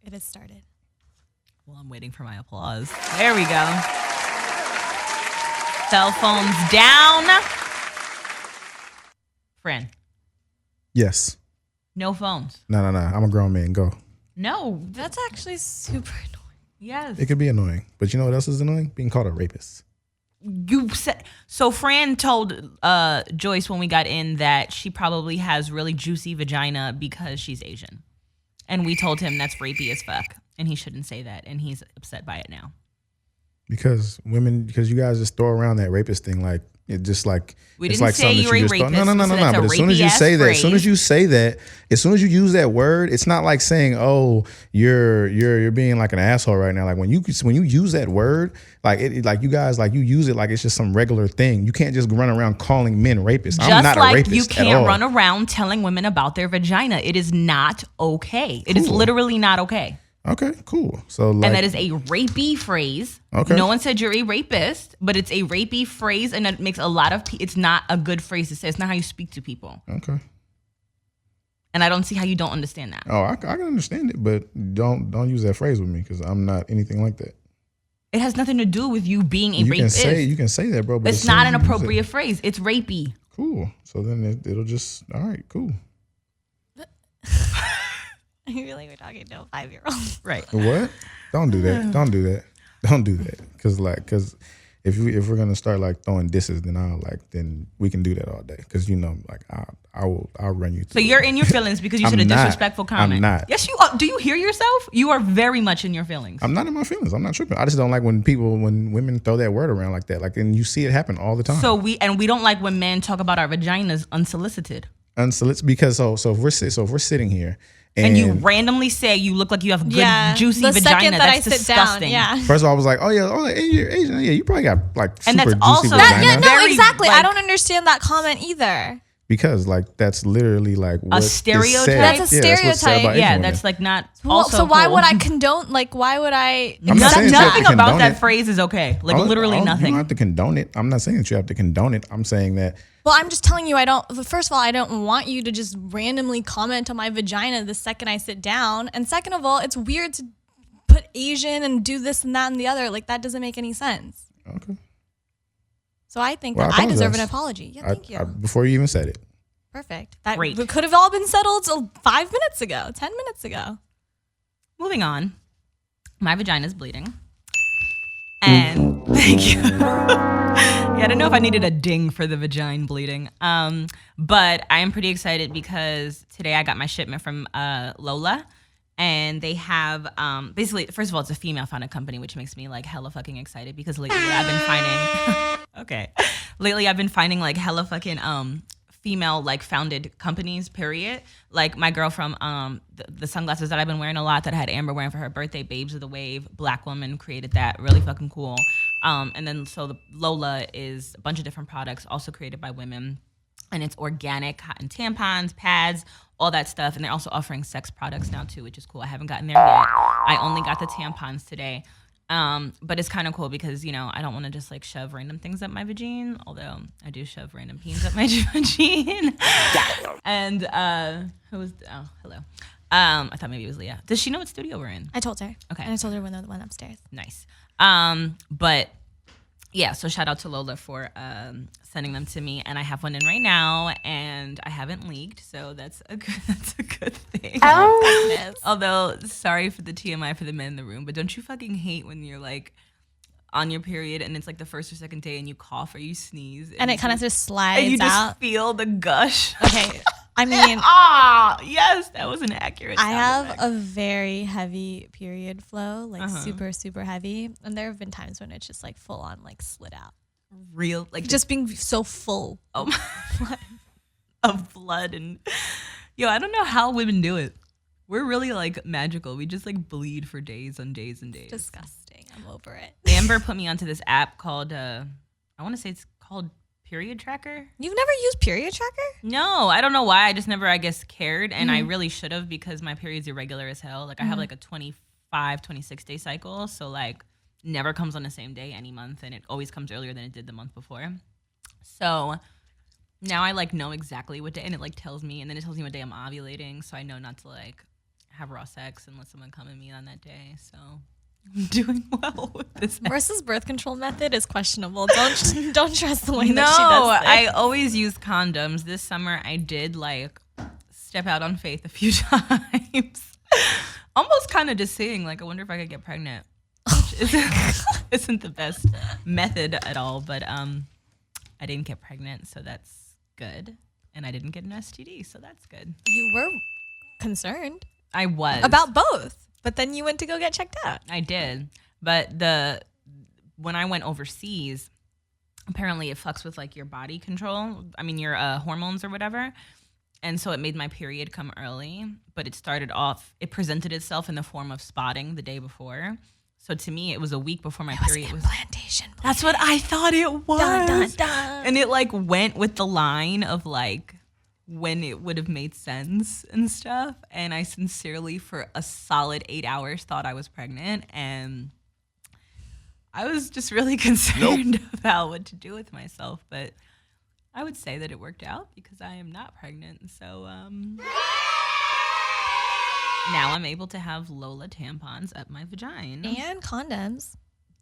It has started. Well, I'm waiting for my applause. There we go. Cell phones down. Fran. Yes. No phones. No. I'm a grown man. Go. No. That's actually super annoying. Yes. It could be annoying. But you know what else is annoying? Being called a rapist. You said so. Fran told Joyce when we got in that she probably has really juicy vagina because she's Asian, and we told him that's rapey as fuck, and he shouldn't say that, and he's upset by it now. Because you guys just throw around that rapist thing like it just like We it's didn't like say something you that were a you just rapist. throw. No. So that's a But as soon as you rapey-ass say that, as soon phrase. as you say that, as soon as you use that word, it's not like saying, "Oh, you're being like an asshole right now." Like when you use that word, like it like you guys like you use it like it's just some regular thing. You can't just run around calling men rapists. I'm not like a rapist you at can't all. run around telling women about their vagina. It is not okay. It is Cool. literally not okay. Okay, cool. So like, And that is a rapey phrase. Okay. No one said you're a rapist, but it's a rapey phrase, and it makes a lot of it's not a good phrase to say. It's not how you speak to people. okay. And I don't see how you don't understand that. Oh, I can understand it, but don't use that phrase with me because I'm not anything like that. It has nothing to do with you being a You rapist. can say that, bro. But It's as soon not as an you use it- appropriate phrase. It's rapey. Cool. So then it'll just all right. Cool. I feel like we're talking to a 5-year-old. Right. What? Don't do that. Don't do that. Don't do that. Because if we're gonna start like throwing disses, then we can do that all day. Because like I'll run you through. So you're in your feelings because you I'm said a not. disrespectful comment. I'm not. Yes, you are. Do you hear yourself? You are very much in your feelings. I'm not in my feelings. I'm not tripping. I just don't like when women throw that word around like that. Like, and you see it happen all the time. So we don't like when men talk about our vaginas unsolicited. Unsolicited because so if we're sitting here. And you randomly say you look like you have good juicy the vagina. second that That's I sit disgusting. down, yeah. First of all, I was like, oh yeah, you're Asian. Yeah, you probably got like super And that's juicy also- vagina. Yeah, no, Very, exactly. like- I don't understand that comment either. Because like that's literally like what is stereotype? said. That's a Yeah, what's said stereotype. about Yeah, Asian that's women. like not. Well, Also so why cool. would I condone? Like, why would I? I'm not saying that you have to Nothing about condone that it. phrase is okay. Like literally You nothing. don't have to condone it. I'm not saying that you have to condone it. I'm saying that Well, I'm just telling you, I don't. First of all, I don't want you to just randomly comment on my vagina the second I sit down. And second of all, it's weird to put Asian and do this and that and the other. Like that doesn't make any sense. okay. So I think Well, that I I deserve an apologize. apology. Yeah, thank you. Before you even said it. Perfect. That Great. could have all been settled 5 minutes ago, 10 minutes ago. Moving on. My vagina's bleeding. And thank you. Yeah, I don't know if I needed a ding for the vagina bleeding. But I am pretty excited because today I got my shipment from Lola. And they have basically, first of all, it's a female-founded company, which makes me like hella fucking excited because lately I've been finding lately I've been finding like hella fucking female like founded companies, period. Like my girl from the sunglasses that I've been wearing a lot that I had Amber wearing for her birthday, Babes of the Wave, Black woman created that, really fucking cool. And then so the Lola is a bunch of different products also created by women. And it's organic cotton tampons, pads, all that stuff. And they're also offering sex products now too, which is cool. I haven't gotten there yet. I only got the tampons today. But it's kind of cool because, you know, I don't want to just like shove random things up my vagine, although I do shove random peens up my vagine. And hello. I thought maybe it was Leah. Does she know what studio we're in? I told her. Okay. And I told her when the one upstairs. Nice. But yeah, so shout out to Lola for sending them to me, and I have one in right now, and I haven't leaked, so that's a good thing. Oh, Although, sorry for the TMI for the men in the room, but don't you fucking hate when you're like on your period and it's like the first or second day and you cough or you sneeze and it kind of just slides and you just out. feel the gush? Okay. I mean, yes, that was an accurate. I sound have effect. a very heavy period flow, like Uh-huh. super, super heavy. And there have been times when it's just like full on like slid out. real like Just being so full. oh my, of blood and I don't know how women do it. We're really like magical. We just like bleed for days and days and days. Disgusting. I'm over it. Amber put me onto this app called I want to say it's called Period Tracker. You've never used period tracker? No, I don't know why. I just never, I guess, cared. And I really should have because my period's irregular as hell. Like I have like a 25, 26 day cycle. So like never comes on the same day any month. And it always comes earlier than it did the month before. So now I like know exactly what day, and it like tells me, and then it tells me what day I'm ovulating. So I know not to like have raw sex and let someone come at me on that day. So I'm doing well with this. Marissa's birth control method is questionable. Don't trust the way No, that she does things. I always use condoms. This summer I did like step out on faith a few times. Almost kind of just saying like, I wonder if I could get pregnant. Which isn't the best method at all, but I didn't get pregnant, so that's good. And I didn't get an STD, so that's good. You were concerned. I was. About both, but then you went to go get checked out. I did. But when I went overseas, apparently it fucks with like your body control. I mean, your hormones or whatever. And so it made my period come early, but it presented itself in the form of spotting the day before. So to me, it was a week before my period was. Implantation. That's what I thought it was. Dun, dun, dun. And it like went with the line of like when it would have made sense and stuff. And I sincerely, for a solid 8 hours, thought I was pregnant. And I was just really concerned about what to do with myself. But I would say that it worked out because I am not pregnant. So now I'm able to have Lola tampons up my vagina. And condoms.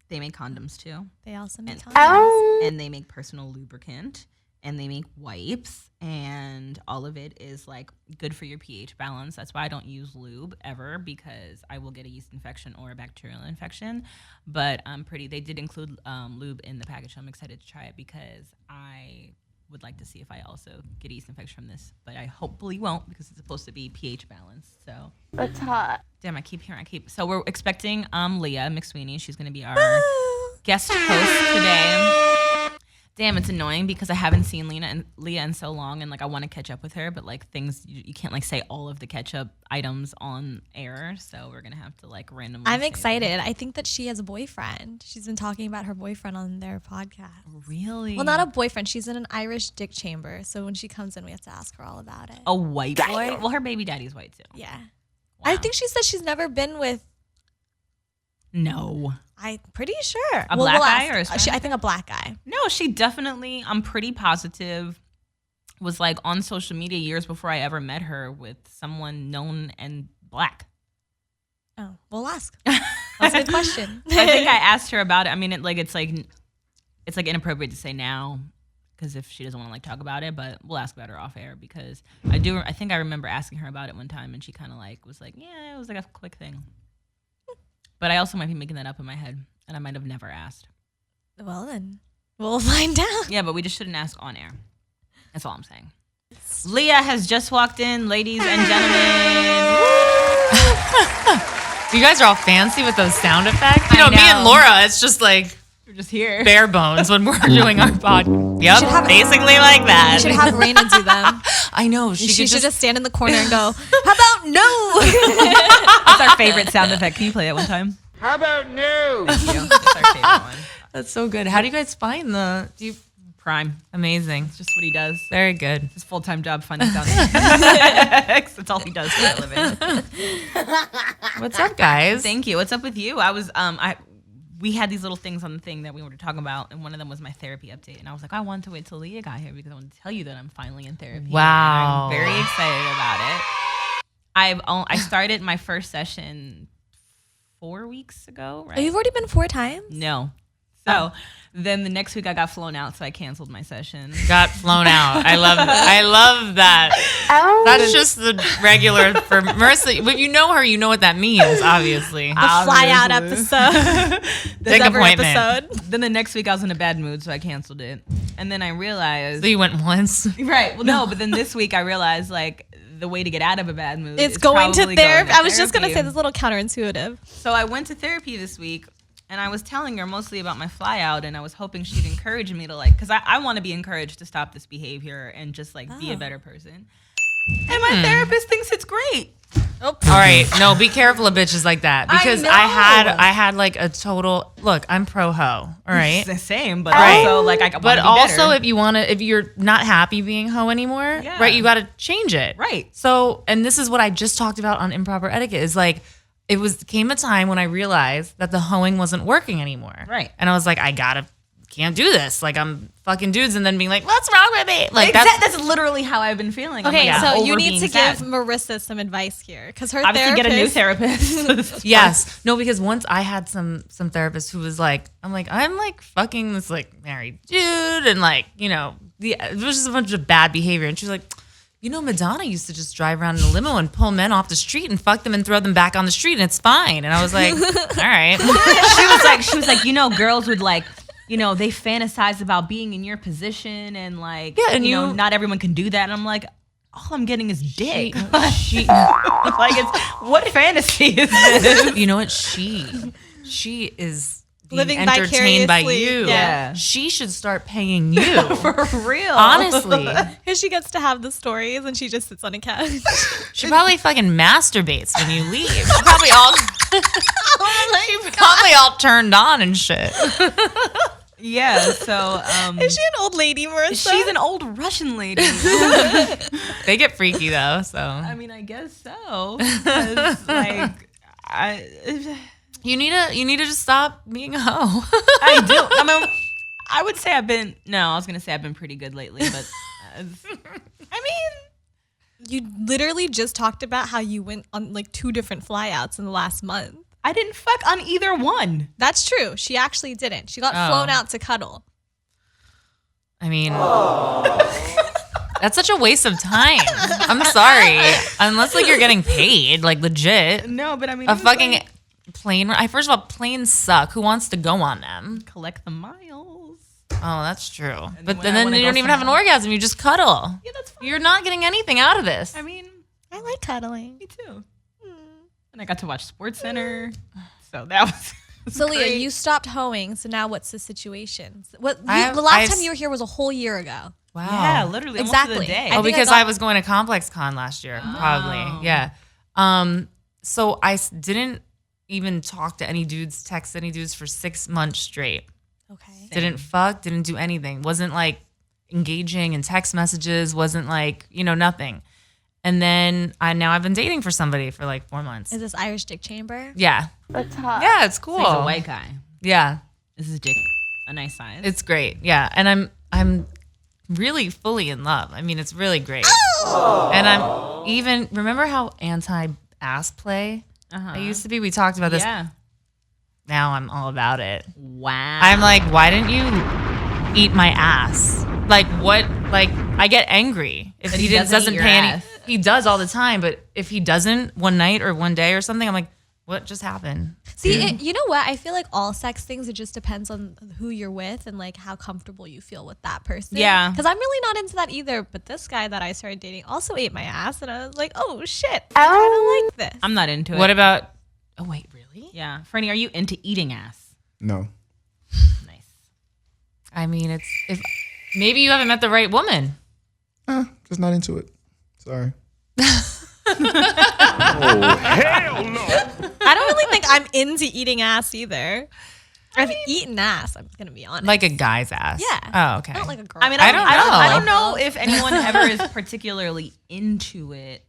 They make condoms too. They also make And- condoms. And they make personal lubricant. And they make wipes. And all of it is like good for your pH balance. That's why I don't use lube ever, because I will get a yeast infection or a bacterial infection. But they did include lube in the package. So I'm excited to try it because I would like to see if I also get a yeast infection from this, but I hopefully won't because it's supposed to be pH balanced. So That's hot. damn, So we're expecting Leah McSweeney. She's gonna be our guest host today. Damn, it's annoying because I haven't seen Leah in so long, and like I want to catch up with her, but like things you can't like say all of the catch up items on air, so we're gonna have to like randomly. I'm say excited. them. I think that she has a boyfriend. She's been talking about her boyfriend on their podcast. Really? Well, not a boyfriend. She's in an Irish dick chamber. So when she comes in, we have to ask her all about it. A white boy? Well, her baby daddy's white too. Yeah. Wow. I think she said she's never been with. No. I'm pretty sure. A black guy ask. or a Hispanic? I think a black guy. No, she definitely, I'm pretty positive, was like on social media years before I ever met her with someone known and black. Oh, we'll ask. That's a good question. I think I asked her about it. I mean, it's like inappropriate to say now because if she doesn't want to like talk about it, but we'll ask about her off air because I think I remember asking her about it one time and she kind of like was like, yeah, it was like a quick thing. But I also might be making that up in my head, and I might have never asked. Well, then we'll find out. Yeah, but we just shouldn't ask on air. That's all I'm saying. Leah has just walked in, ladies and gentlemen. You guys are all fancy with those sound effects. I Me and know. Laura, it's just like We're just here. bare bones when we're doing our pod. Yep, should have- basically like We that. should have Raina do them. I know. She She should could just stand in the corner and go, how about no? That's our favorite sound effect. Can you play it one time? How about no? Thank you. That's our favorite one. That's so good. How do you guys find Prime. Amazing. It's just what he does. Very good. His full-time job finding sound effects. That's all he does for a living. What's up, guys? Thank you. What's up with you? I was we had these little things on the thing that we were talking about, and one of them was my therapy update. And I was like, I wanted to wait till Leah got here because I wanted to tell you that I'm finally in therapy. Wow. And I'm very excited about it. I started my first session 4 weeks ago, right? Oh, you've already been 4 times? No. So then the next week I got flown out, so I canceled my session. Got flown out. I love that. That's just the regular for Marisa. If you know her, you know what that means, obviously. The fly out episode. Big Ever appointment. episode. Then the next week I was in a bad mood, so I canceled it. And then I realized... So you went once. Right. Well, no, but then this week I realized, like, the way to get out of a bad mood It's is going to probably therapy. going I was just going to therapy. say this little counterintuitive. So I went to therapy this week, and I was telling her mostly about my fly out, and I was hoping she'd encourage me to, like, because I want to be encouraged to stop this behavior and just, like, be a better person. And my therapist thinks it's great. All right, no, be careful of bitches like that because know. I had like a total look. I'm pro ho, all right. It's the same, but Right. also, like, I want to But be also, better. if you're not happy being hoe anymore, Yeah. right, you got to change it, Right. So, and this is what I just talked about on improper etiquette is like, came a time when I realized that the hoeing wasn't working anymore, Right. and I was like, I gotta can't do this. Like I'm fucking dudes, and then being like, what's wrong with me? Like that's literally how I've been feeling. Okay, I'm like, so over you need being to sad. give Marisa some advice here, because her Obviously therapist. get a new therapist. Yes. No, because once I had some therapist who was like, I'm like fucking this like married dude, and like, you know, it was just a bunch of bad behavior. And she was like, you know, Madonna used to just drive around in a limo and pull men off the street and fuck them and throw them back on the street, and it's fine. And I was like, all right. she was like, you know, girls would like, you know, they fantasize about being in your position, and like, Yeah, and you know, you- not everyone can do that. And I'm like, all I'm getting is dick. Like, it's what fantasy is this? You know what? She is being Living entertained by vicariously. you. Yeah. She should start paying you. For real. Honestly. Because she gets to have the stories and she just sits on a couch. She probably fucking masturbates when you leave. She probably all turned on and shit. Yeah. So Is she an old lady, Marisa? she's an old Russian lady. They get freaky though, so I mean, I guess so. 'Cause, like, you need to just stop being a hoe. I do. I mean, I would say I've been pretty good lately, but I mean, You literally just talked about how you went on like 2 different flyouts in the last month. I didn't fuck on either one. That's true. She actually didn't. She got flown out to cuddle. I mean, that's such a waste of time. I'm sorry. Unless like you're getting paid, like legit. No, but I mean, A fucking plane. First of all, planes suck. Who wants to go on them? collect the miles. Oh, that's true. But when I then wanna you go don't even have an somewhere- orgasm. You just cuddle. Yeah, that's fine. You're not getting anything out of this. I mean, I like cuddling. me too. And I got to watch SportsCenter, so that was. So Leah, great. you stopped hoeing. So now what's the situation? The I've last time you were here was a whole year ago. Wow. Yeah, literally almost to Exactly. the day. I Oh, think I because got- I was going to Complex Con last year, probably. Yeah. So I didn't even talk to any dudes, text any dudes for 6 months straight. Okay. Didn't fuck, didn't do anything. Wasn't like engaging in text messages, wasn't like, you know, nothing. And then I've been dating for somebody for like 4 months. Is this Irish dick chamber? Yeah. That's hot. Yeah, it's cool. He's a white guy. Yeah. Is his dick a nice size? It's great. Yeah. And I'm really fully in love. I mean, it's really great. And I'm even, remember how anti-ass play I used to be? We talked about this. Yeah. Now I'm all about it. Wow. I'm like, why didn't you eat my ass? Like what? Like I get angry if That he he doesn't doesn't eat pay your any. ass. He does all the time, but if he doesn't one night or one day or something, I'm like, what just happened? See, you know what? I feel like all sex things, it just depends on who you're with and like how comfortable you feel with that person. Yeah. Because I'm really not into that either. But this guy that I started dating also ate my ass. And I was like, oh shit, I kind of like this. I'm not into it. What about? Oh wait, really? Yeah. Franny, are you into eating ass? No. Nice. I mean, it's if maybe you haven't met the right woman. Just not into it. Sorry. I don't really think I'm into eating ass either. I've eaten ass, I'm going to be honest. Like a guy's ass. Yeah. Oh, okay. Not like a girl. I mean, I don't know. I don't know if anyone ever is particularly into it.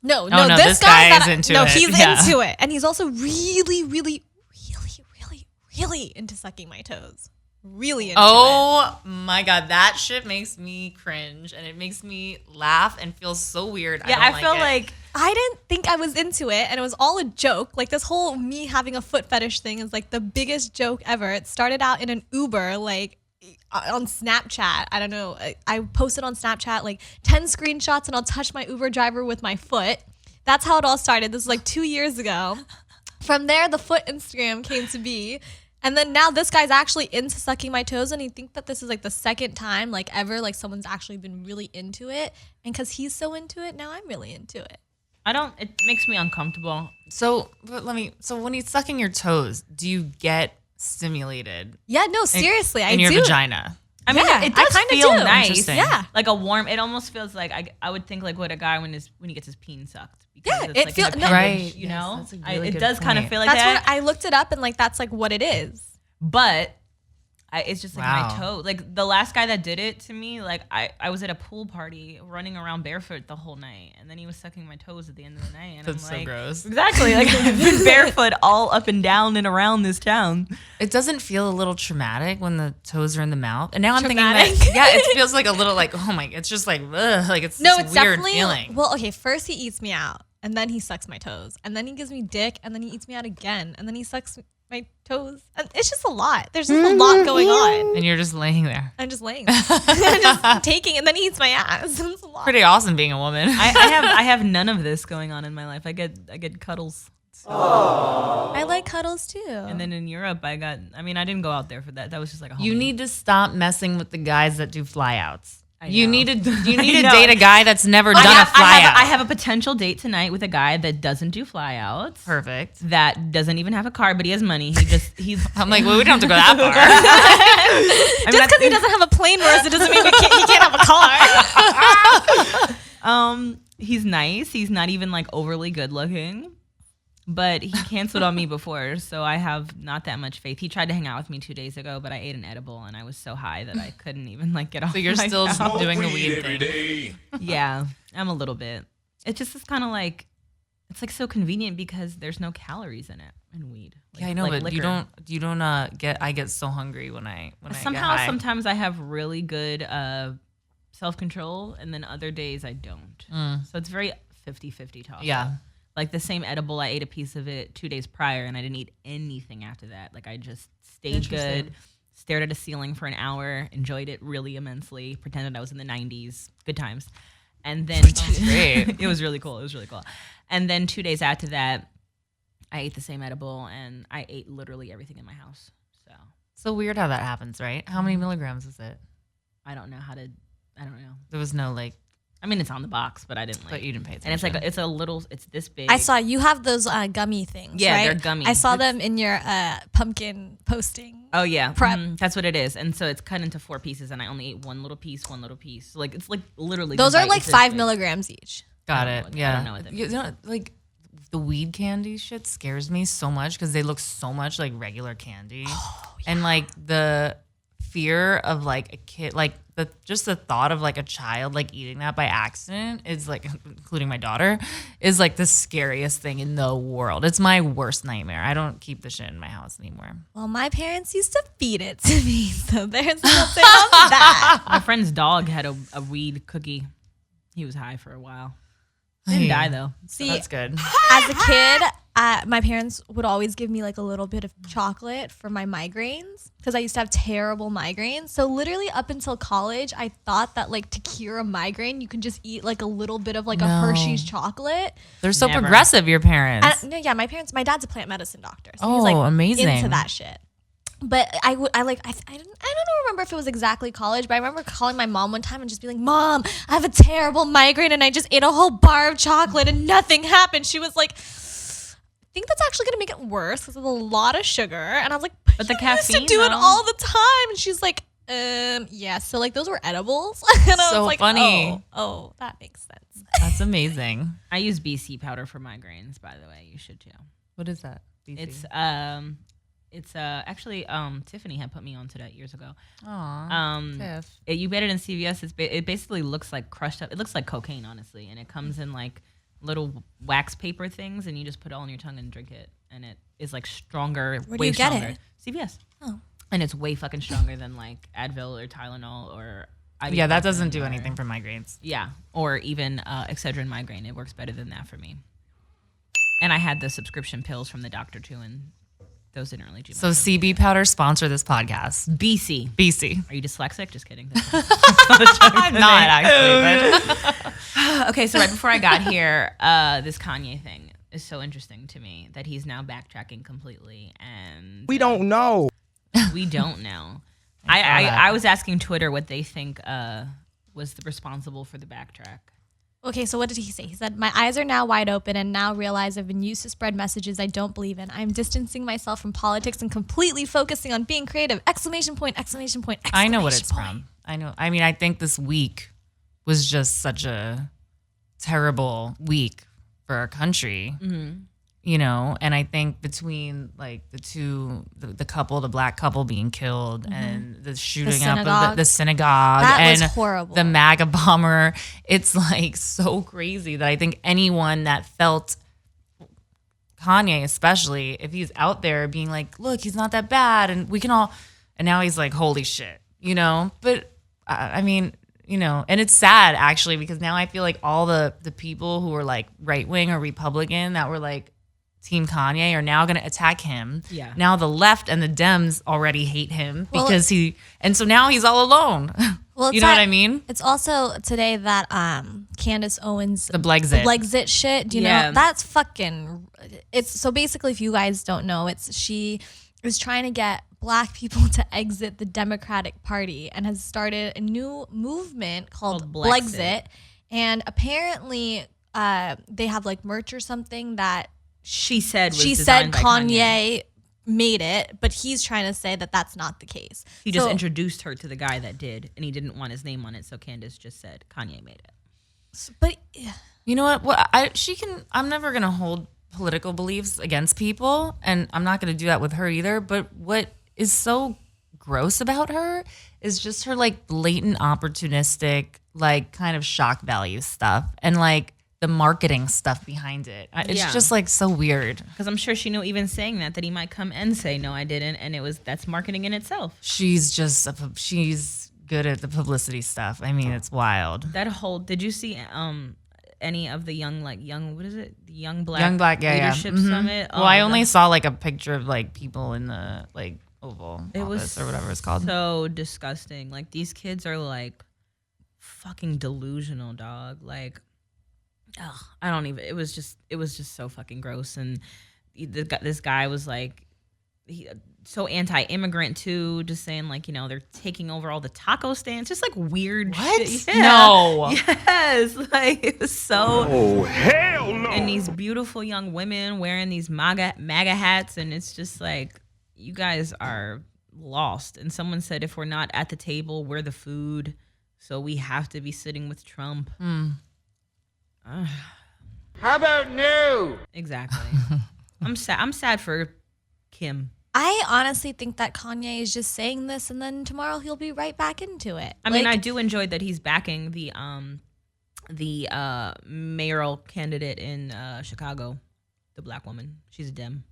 No, no, this this guy guy that is into no, it. he's Yeah. into it, and he's also really, really, really, really, really into sucking my toes. Really into it. Oh my god, that shit makes me cringe and it makes me laugh and feel so weird. Yeah, I feel it. like I didn't think I was into it, and it was all a joke. Like this whole me having a foot fetish thing is like the biggest joke ever. It started out in an Uber, like on Snapchat. I don't know. I posted on Snapchat like 10 screenshots, and I'll touch my Uber driver with my foot. That's how it all started. This was like 2 years ago. From there, the foot Instagram came to be. And then now this guy's actually into sucking my toes, and I think that this is like the second time like ever like someone's actually been really into it. And because he's so into it, now I'm really into it. it makes me uncomfortable. so when he's sucking your toes, do you get stimulated Yeah, no, seriously, I in your do. vagina? I mean, Yeah, it I does kinda feel do. nice. Interesting. Yeah. Like a warm, it almost feels like I would think like what a guy when he gets his peen sucked. Because Yeah, it's it like feel- an no. appendage, Right. you Yes, know? that's a really It good does kind of point. feel like That's that. what I looked it up, and like that's like what it is. But It's just like Wow. my toe. Like the last guy that did it to me, like I was at a pool party running around barefoot the whole night, and then he was sucking my toes at the end of the night, and That's I'm so like, gross. exactly. Like I've been barefoot all up and down and around this town. It doesn't feel a little traumatic when the toes are in the mouth. And now I'm Traumatic? thinking that, it feels like a little like, oh my, it's just like, ugh, like it's No, this it's weird definitely. feeling. Well, okay, first he eats me out, and then he sucks my toes, and then he gives me dick, and then he eats me out again, and then he sucks my toes. And it's just a lot. There's just a lot going on. And you're just laying there. I'm just laying there. I'm just taking, and then he eats my ass. It's a lot. Pretty awesome being a woman. I have none of this going on in my life. I get cuddles. I like cuddles too. And then in Europe, I didn't go out there for that. That was just like a You homie. need to stop messing with the guys that do flyouts. I You know. need to I know. date a guy that's never done a flyout. I have a potential date tonight with a guy that doesn't do flyouts. Perfect. That doesn't even have a car, but he has money. He's. I'm like, well, we don't have to go that far. Just because he doesn't have a plane Marisa doesn't mean he can't have a car. He's nice. He's not even like overly good looking, but he canceled on me before, so I have not that much faith. He tried to hang out with me 2 days ago, but I ate an edible and I was so high that I couldn't even like get off. So you're my still couch. doing the weed thing. Yeah, I'm a little bit. It just is kind of like, it's like so convenient because there's no calories in it in weed. Yeah, I know, like but liquor. you don't get. I get so hungry when I Somehow, get high. sometimes I have really good self-control, and then other days I don't. So it's very 50-50 toss. Yeah. Like the same edible, I ate a piece of it 2 days prior, and I didn't eat anything after that. Like I just stayed good, stared at a ceiling for an hour, enjoyed it really immensely, pretended I was in the 90s. Good times. And then great. it was really cool. It was really cool. And then 2 days after that, I ate the same edible, and I ate literally everything in my house. So weird how that happens, right? How many milligrams is it? I don't know. There was no like, I mean, it's on the box, but I didn't like. but you didn't pay attention. And it's like it's this big. I saw you have those gummy things. Yeah, right? they're gummy. I saw them in your pumpkin posting. Oh yeah, prep. That's what it is. And so it's cut into 4 pieces, and I only ate one little piece. So like it's like literally. Those the are bite like is this 5 big. milligrams each. Got I it. don't know what- I Yeah. don't know what that You know, like the weed candy shit scares me so much because they look so much like regular candy, and like the fear of like a kid, like the thought of like a child like eating that by accident is like, including my daughter, is like the scariest thing in the world. It's my worst nightmare. I don't keep the shit in my house anymore. Well, my parents used to feed it to me, so there's nothing on that. My friend's dog had a weed cookie. He was high for a while. Didn't die though. See, That's good. as a kid, my parents would always give me like a little bit of chocolate for my migraines because I used to have terrible migraines. So literally up until college, I thought that like to cure a migraine, you can just eat like a little bit of like a No. Hershey's chocolate. They're so Never. progressive, your parents. No, yeah, my dad's a plant medicine doctor. So Oh, he's like amazing. into that shit. But I don't remember if it was exactly college, but I remember calling my mom one time and just being like, Mom, I have a terrible migraine and I just ate a whole bar of chocolate and nothing happened. She was like, I think that's actually going to make it worse because there's a lot of sugar. And I was like, But the you used to caffeine, do it though. all the time. And she's like, yeah. So like those were edibles. And I So was like, funny. Oh, that makes sense. That's amazing. I use BC powder for migraines, by the way. You should too. What is that? BC? It's actually Tiffany had put me onto that years ago. Aw, Tiff. You get it in CVS. It basically looks like crushed up. It looks like cocaine, honestly, and it comes in like little wax paper things, and you just put it all on your tongue and drink it, and it is like stronger. Where do way you get stronger. it? CVS. Oh. And it's way fucking stronger than like Advil or Tylenol or. Yeah, that doesn't ibuprofen do or- anything for migraines. Yeah, or even Excedrin migraine. It works better than that for me. And I had the subscription pills from the doctor too, and those didn't really do much. So CB powder sponsor this podcast. BC. BC. Are you dyslexic? Just kidding. I'm not actually, but Okay, so right before I got here, this Kanye thing is so interesting to me that he's now backtracking completely, and We don't know. we don't know. saw that. I was asking Twitter what they think was responsible for the backtrack. Okay, so what did he say? He said, my eyes are now wide open and now realize I've been used to spread messages I don't believe in. I'm distancing myself from politics and completely focusing on being creative. Exclamation point, exclamation point, exclamation I know what it's point. from. I know. I mean, I think this week was just such a terrible week for our country. you know, and I think between like the couple, the black couple being killed and the shooting up of the synagogue that and was horrible. The MAGA bomber, it's like so crazy that I think anyone that felt Kanye, especially if he's out there being like, look, he's not that bad and we can all, and now he's like, holy shit, you know, but I mean, you know, and it's sad actually, because now I feel like all the people who were like right wing or Republican that were like Team Kanye are now going to attack him. Yeah. Now the left and the Dems already hate him because and so now he's all alone. Well, you know what I mean? It's also today that Candace Owens the Blexit shit. Do you know that's fucking? It's so basically, if you guys don't know, she is trying to get black people to exit the Democratic Party and has started a new movement called Blexit. And apparently, they have like merch or something that she said Kanye made it, but he's trying to say that that's not the case. He just introduced her to the guy that did, and he didn't want his name on it, so Candace just said Kanye made it. But you know what? I'm never gonna hold political beliefs against people, and I'm not gonna do that with her either. But what is so gross about her is just her like blatant opportunistic, like kind of shock value stuff, and like the marketing stuff behind it. It's just like so weird. Because I'm sure she knew even saying that he might come and say, no, I didn't. And that's marketing in itself. She's good at the publicity stuff. I mean, it's wild. Did you see any of the young what is it? The Young Black Leadership Mm-hmm. Summit? Well, I only saw like a picture of like people in the like Oval Office or whatever it's called. So disgusting. Like these kids are like fucking delusional, dog. Like, I don't even. It was just so fucking gross. And this guy was like, so anti-immigrant too, just saying like, you know, they're taking over all the taco stands, just like weird shit. Yeah. No. Yes, like it was so. Oh hell no! And these beautiful young women wearing these MAGA hats, and it's just like, you guys are lost. And someone said, if we're not at the table, we're the food, so we have to be sitting with Trump. How about no? Exactly. I'm sad for Kim. I honestly think that Kanye is just saying this, and then tomorrow he'll be right back into it. I mean, I do enjoy that he's backing the mayoral candidate in Chicago, the black woman. She's a Dem.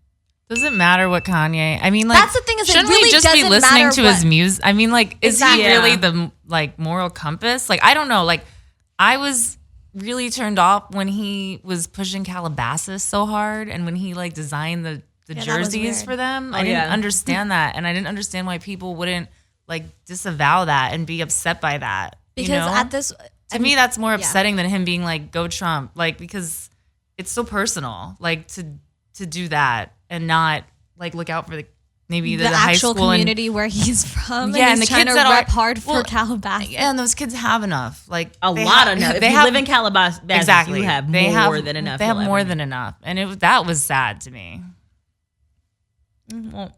Doesn't matter what Kanye. I mean, like that's the thing, is it shouldn't really we just be doesn't listening matter to his music? I mean, like, is he really the like moral compass? Like, I don't know. Like, I was really turned off when he was pushing Calabasas so hard, and when he like designed the jerseys for them. I didn't understand that, and I didn't understand why people wouldn't like disavow that and be upset by that. Because you know? at this, to me, that's more upsetting than him being like, "Go Trump," like, because it's so personal, like to do that and not like look out for the high actual school community where he's from. Yeah, and the trying kids to that rep hard for Calabasas. Yeah, and those kids have enough. Like a lot enough. If you live in Calabasas, exactly, you have more than enough. They have more than enough, and that was sad to me. Well,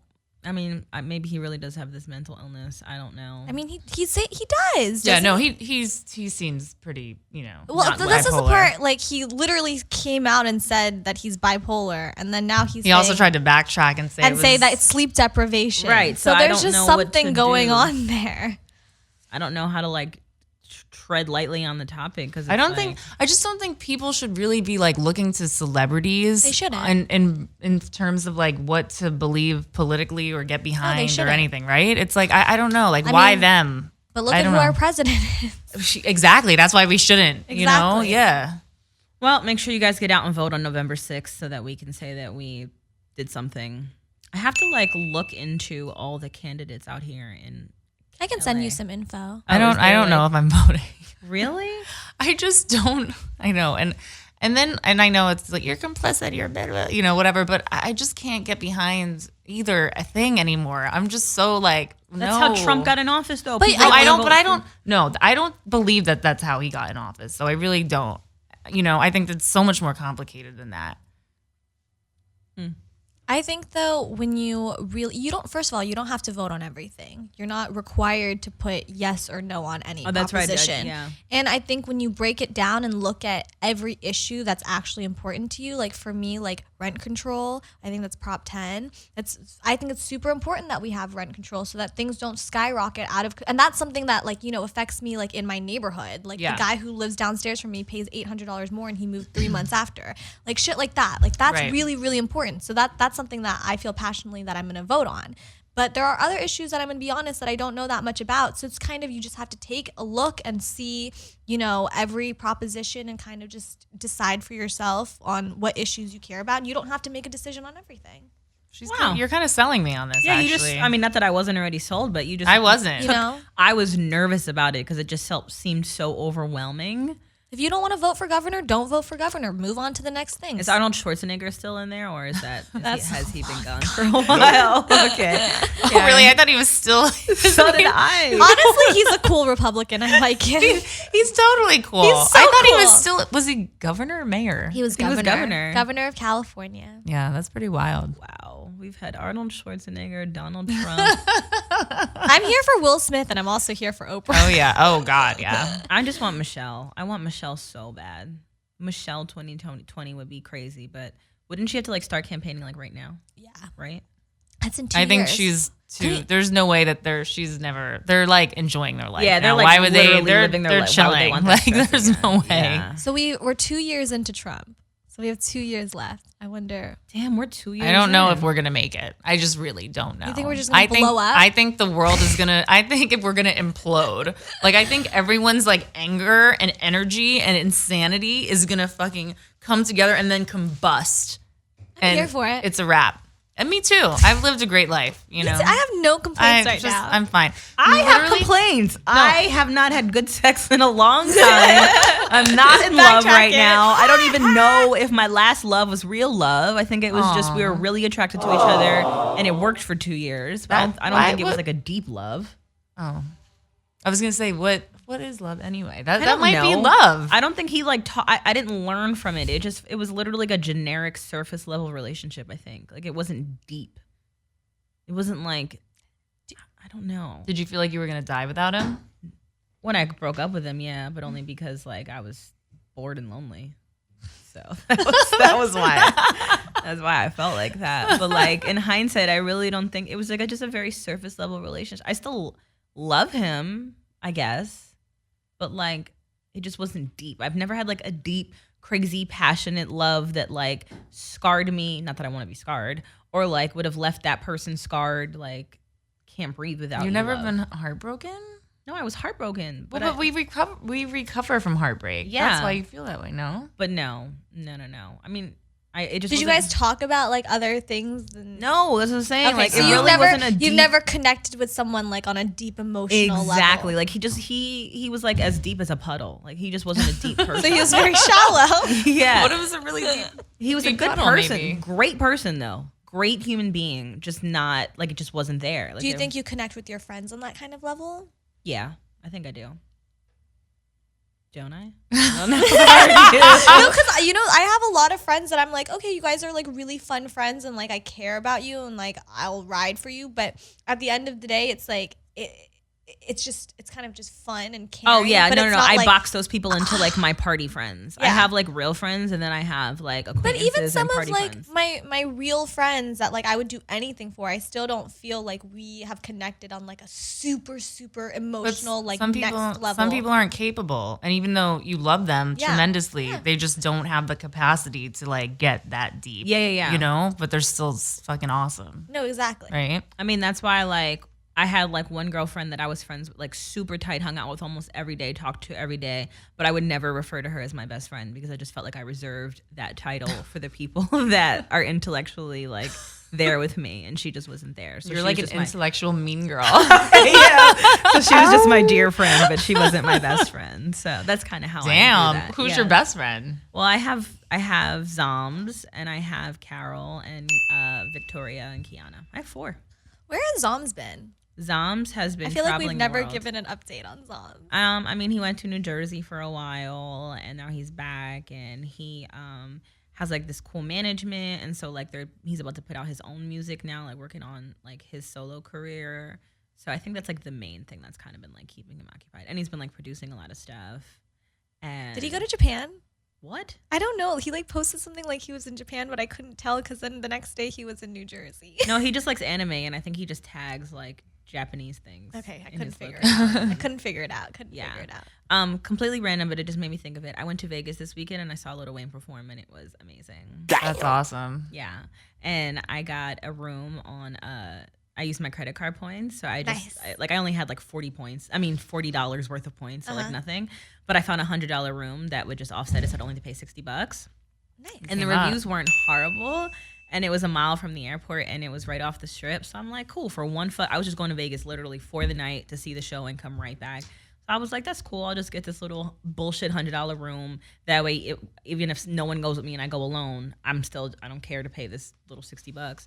I mean, maybe he really does have this mental illness. I don't know. I mean, he does. Yeah, no, he seems pretty, you know. Well, this is the part. Like, he literally came out and said that he's bipolar, and then now he also tried to backtrack and say that it's sleep deprivation. Right. So there's just something going on there. I don't know how to like tread lightly on the topic, because I just don't think people should really be like looking to celebrities. They shouldn't. And in terms of like what to believe politically or get behind or anything, right? It's like I don't know, like why them? But look at who our president is. Exactly. That's why we shouldn't. You know? Yeah. Well, make sure you guys get out and vote on November 6th so that we can say that we did something. I have to like look into all the candidates out here in I can send you some info. I don't know if I'm voting. Really? I just don't. I know. And I know it's like, you're complicit, you're better, you know, whatever, but I just can't get behind either a thing anymore. I'm just so like, that's how Trump got in office, though. But I don't believe that that's how he got in office. So I really don't. You know, I think that's so much more complicated than that. I I think though, when you first of all, you don't have to vote on everything. You're not required to put yes or no on any that's right, proposition. yeah. And I think when you break it down and look at every issue that's actually important to you, like for me, like rent control, I think that's Prop 10. I think it's super important that we have rent control so that things don't skyrocket and that's something that like, affects me like in my neighborhood. Like the guy who lives downstairs from me pays $800 more and he moved 3 months after. Like shit like that. Like that's really, really important. So that's something that I feel passionately that I'm going to vote on. But there are other issues that I'm going to be honest that I don't know that much about. So it's kind of, you just have to take a look and see, every proposition and kind of just decide for yourself on what issues you care about. And you don't have to make a decision on everything. You're kind of selling me on this. Yeah, actually. not that I wasn't already sold, but I wasn't. I was nervous about it because it just seemed so overwhelming. If you don't want to vote for governor, don't vote for governor. Move on to the next thing. Is Arnold Schwarzenegger still in there, or has he been gone for a while? Okay. Oh, really? I thought he was still. So did I. Honestly, he's a cool Republican. I like him. He's totally cool. He's so I thought cool. he was still. Was he governor or mayor? He was governor. Governor of California. Yeah, that's pretty wild. Wow. We've had Arnold Schwarzenegger, Donald Trump. I'm here for Will Smith, and I'm also here for Oprah. Oh, yeah. Oh, God, yeah. I just want Michelle. I want Michelle so bad. Michelle 2020 would be crazy, but wouldn't she have to like start campaigning like right now? Yeah. Right? That's in 2 I years. think she's too. There's no way that they're like enjoying their life. Yeah, they're now. like why would they? literally They're living their life. Why would they chilling. want that Like stress there's again? no way. Yeah. So we're 2 years into Trump. So we have 2 years left. I wonder. Damn, we're 2 years. I don't know in. if we're gonna make it. I just really don't know. You think we're just gonna blow up? I think the world is gonna. I think if we're gonna implode, like I think everyone's like anger and energy and insanity is gonna fucking come together and then combust. I'm here for it. It's a wrap. And me too. I've lived a great life. I have no complaints now. I'm fine. I have complaints. I have not had good sex in a long time. I'm not in love right now. I don't even know if my last love was real love. I think it was just we were really attracted to each other and it worked for 2 years. But I don't think it was like a deep love. Oh. I was gonna say what is love anyway? That don't might be know. love. I don't think he like I didn't learn from it. It was literally like a generic surface level relationship, I think. Like it wasn't deep. It wasn't like I don't know. Did you feel like you were gonna die without him? When I broke up with him, yeah, but only because like I was bored and lonely. So that was why. That's why I felt like that. But like in hindsight, I really don't think it was like just a very surface level relationship. I still love him, I guess. But like it just wasn't deep. I've never had like a deep, crazy, passionate love that like scarred me. Not that I want to be scarred, or like would have left that person scarred. Like can't breathe without. You've never love. been heartbroken? No, I was heartbroken. But we recover from heartbreak. Yeah. That's why you feel that way. No. But no. I mean, it just. Did you guys talk about like other things? No, that's what I'm saying. Okay, like so it really wasn't a deep. you've never connected with someone like on a deep emotional level. Exactly. Like he was like as deep as a puddle. Like he just wasn't a deep person. So he was very shallow. Yeah. What was a really deep? He was a deep good puddle, person. maybe. Great person though. Great human being. Just not like it just wasn't there. Like, Do you think you connect with your friends on that kind of level? Yeah, I think I do. Don't I? No, because I have a lot of friends that I'm like, okay, you guys are like really fun friends, and like I care about you, and like I'll ride for you. But at the end of the day, it's like it's kind of just fun and caring. Oh yeah, but no. it's I like, box those people into like my party friends. I Yeah. have like real friends, and then I have like But acquaintances even some and of party like friends. my real friends that like I would do anything for, I still don't feel like we have connected on like a super emotional like some people, next level. Some people aren't capable, and even though you love them Yeah. tremendously, Yeah. they just don't have the capacity to like get that deep. Yeah. You know, but they're still fucking awesome, No, exactly. right? I mean, that's why like I had like one girlfriend that I was friends with, like super tight, hung out with almost every day, talked to every day, but I would never refer to her as my best friend because I just felt like I reserved that title for the people that are intellectually like there with me, and she just wasn't there. So You're she like was an just my- intellectual mean girl. yeah. So she was just my dear friend, but she wasn't my best friend. So that's kind of how I Damn, do that. who's Yeah. your best friend? Well, I have Zoms, and I have Carol and Victoria and Kiana. I have 4. Where has Zoms been? Zoms has been I feel like traveling we've the never world. given an update on Zoms. I mean, he went to New Jersey for a while, and now he's back, and he has like this cool management, and so like he's about to put out his own music now, like working on like his solo career. So I think that's like the main thing that's kind of been like keeping him occupied, and he's been like producing a lot of stuff. And Did he go to Japan? what? I don't know. He like posted something like he was in Japan, but I couldn't tell because then the next day he was in New Jersey. No, he just likes anime, and I think he just tags like Japanese things. Okay, I in couldn't his figure photos. it out. I couldn't figure it out. Completely random, but it just made me think of it. I went to Vegas this weekend and I saw Lil Wayne perform, and it was amazing. That's awesome. Yeah, and I got a room on. I used my credit card points, so I just I only had like 40 points. I mean, $40 worth of points, so like nothing. But I found $100 room that would just offset it, so I'd only have to pay $60. Nice. And the reviews weren't horrible. And it was a mile from the airport, and it was right off the strip. So I'm like, cool. For I was just going to Vegas literally for the night to see the show and come right back. So I was like, that's cool. I'll just get this little bullshit $100 room. That way, even if no one goes with me and I go alone, I don't care to pay this little $60.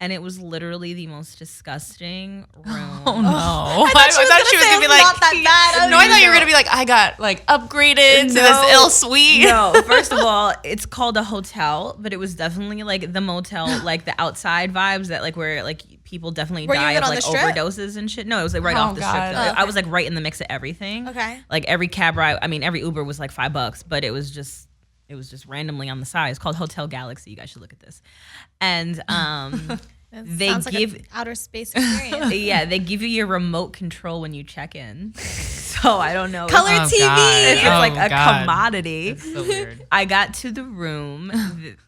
And it was literally the most disgusting room. Oh no! I thought she was gonna be like, not that bad. No, I thought you were gonna be like, I got like upgraded to this ill suite. No, first of all, it's called a hotel, but it was definitely like the motel, like the outside vibes that like where like people definitely Were you die even of on like the strip? overdoses and shit. No, it was like right off the strip. God. Though. Oh, okay. I was like right in the mix of everything. Okay. Like every cab ride, I mean every Uber was like $5, but it was just randomly on the side. It's called Hotel Galaxy. You guys should look at this. And they Sounds like give an outer space experience. yeah, they give you your remote control when you check in. So I don't know. Color if TV. it's like a God. commodity. It's so weird. I got to the room.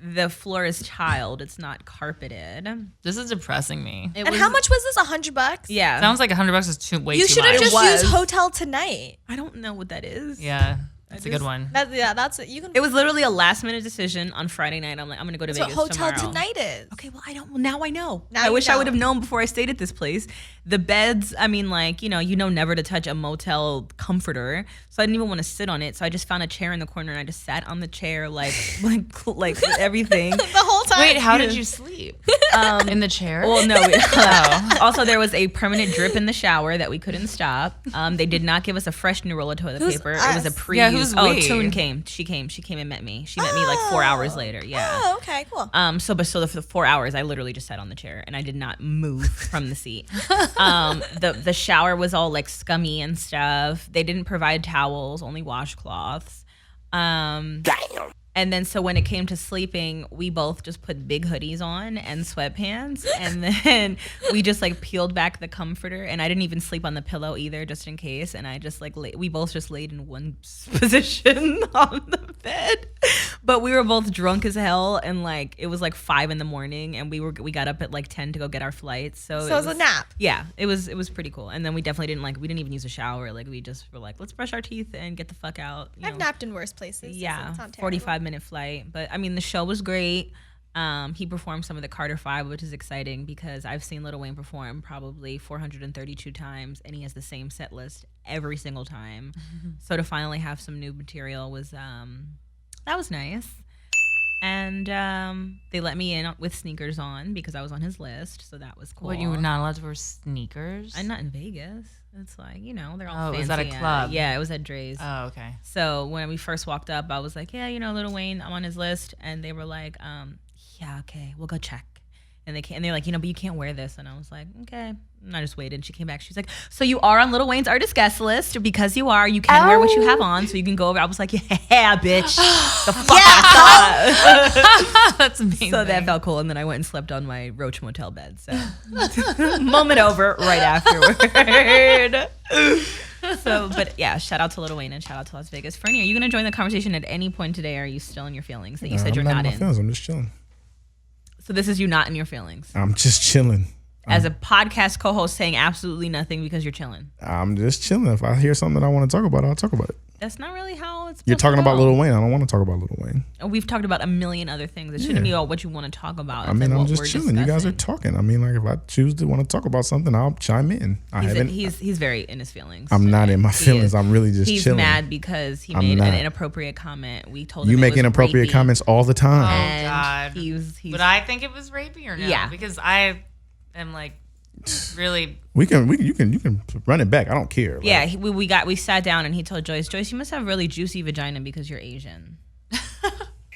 The floor is tiled. It's not carpeted. This is depressing me. It And was- how much was this? $100? Yeah. Sounds like $100 is way You too should much. have just was. used Hotel Tonight. I don't know what that is. Yeah, that's a good one. That's it. You can. It was literally a last minute decision on Friday night. I'm like, I'm gonna go to That's Vegas what Hotel tomorrow. Tonight is. Okay, well, now I know. Now I you wish I know. would have known before I stayed at this place. The beds, I mean, like, you know never to touch a motel comforter. So I didn't even want to sit on it. So I just found a chair in the corner and I just sat on the chair like with everything. The whole time. Wait, how did you sleep? In the chair? Well, no. Also, there was a permanent drip in the shower that we couldn't stop. They did not give us a fresh new roll of toilet Who's paper. us? It was a pre-used. Yeah, who's we? Tune came. She came and met me. She met me like 4 hours later. Yeah. Oh, okay, cool. So for the 4 hours, I literally just sat on the chair and I did not move from the seat. The shower was all like scummy and stuff. They didn't provide towels, only washcloths. Damn. And then so when it came to sleeping, we both just put big hoodies on and sweatpants, and then we just like peeled back the comforter, and I didn't even sleep on the pillow either, just in case. And I just like we both just laid in one position on the bed, but we were both drunk as hell, and like it was like 5 a.m, and we got up at like 10 to go get our flights. So it was a nap. Yeah, it was pretty cool. And then we definitely didn't even use a shower. Like we just were like, let's brush our teeth and get the fuck out. I've napped in worse places. Yeah, It's not terrible. 45-minute flight. But I mean, the show was great. He performed some of the Carter 5, which is exciting because I've seen Lil Wayne perform probably 432 times, and he has the same set list every single time. So to finally have some new material was that was nice. And they let me in with sneakers on because I was on his list, so that was cool. What, you were not allowed to wear sneakers? I'm not in Vegas. It's like, they're all Oh, fancy. was that a club? Yeah, it was at Dre's. Oh, okay. So when we first walked up, I was like, yeah, Lil Wayne, I'm on his list. And they were like, yeah, okay, we'll go check. And they're like, but you can't wear this. And I was like, okay. And I just waited. And she came back. She was like, so you are on Lil Wayne's artist guest list. Because you are, you can wear what you have on. So you can go over. I was like, yeah, bitch. The fuck That's amazing. So that felt cool. And then I went and slept on my Roach Motel bed. So moment over right afterward. So, but yeah, shout out to Lil Wayne and shout out to Las Vegas. Fernie, are you going to join the conversation at any point today? Or are you still in your feelings that you said I'm you're not not in my in? feelings. I'm just chilling. So this is you not in your feelings. I'm just chilling. As a podcast co-host saying absolutely nothing because you're chilling. I'm just chilling. If I hear something that I want to talk about, I'll talk about it. That's not really how it's You're supposed talking to about go. Lil Wayne. I don't want to talk about Lil Wayne. We've talked about a million other things. It shouldn't be all what you want to talk about. I It's mean, like I'm what just we're chilling. You guys are discussing. talking. I mean, like if I choose to want to talk about something, I'll chime in. He's very in his feelings. I'm not in my He feelings. is. I'm really just He's chilling. mad because he I'm made an not. inappropriate comment. We told him You it make was inappropriate rapey. comments all the time. And God. he's But I think it was rapey or no? Yeah. Because I am like really. You can run it back. I don't care. Like, yeah. We sat down and he told Joyce, you must have really juicy vagina because you're Asian.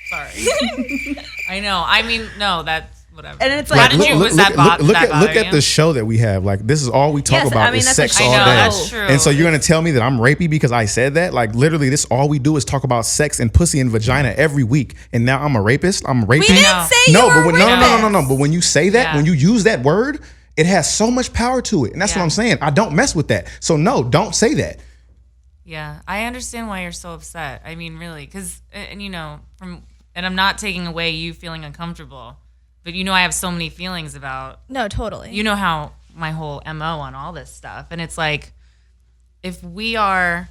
Sorry. I know. I mean, no, that's whatever. And it's Why like, did you? Was that look bother at you? the show that we have. Like, this is all we talk Yes, about I mean, is that's sex a all show. day. That's true. And so you're gonna tell me that I'm rapey because I said that? Like, literally, this all we do is talk about sex and pussy and vagina every week. And now I'm a rapist. I'm raping. We didn't No. say No, you but were when, rapist. no. But when you say that, Yeah. when you use that word, it has so much power to it, and that's Yeah. what I'm saying. I don't mess with that. So no, don't say that. Yeah, I understand why you're so upset. I mean, really, because and you know, and I'm not taking away you feeling uncomfortable, but you know, I have so many feelings about. No, totally. You know how my whole MO on all this stuff, and it's like, if we are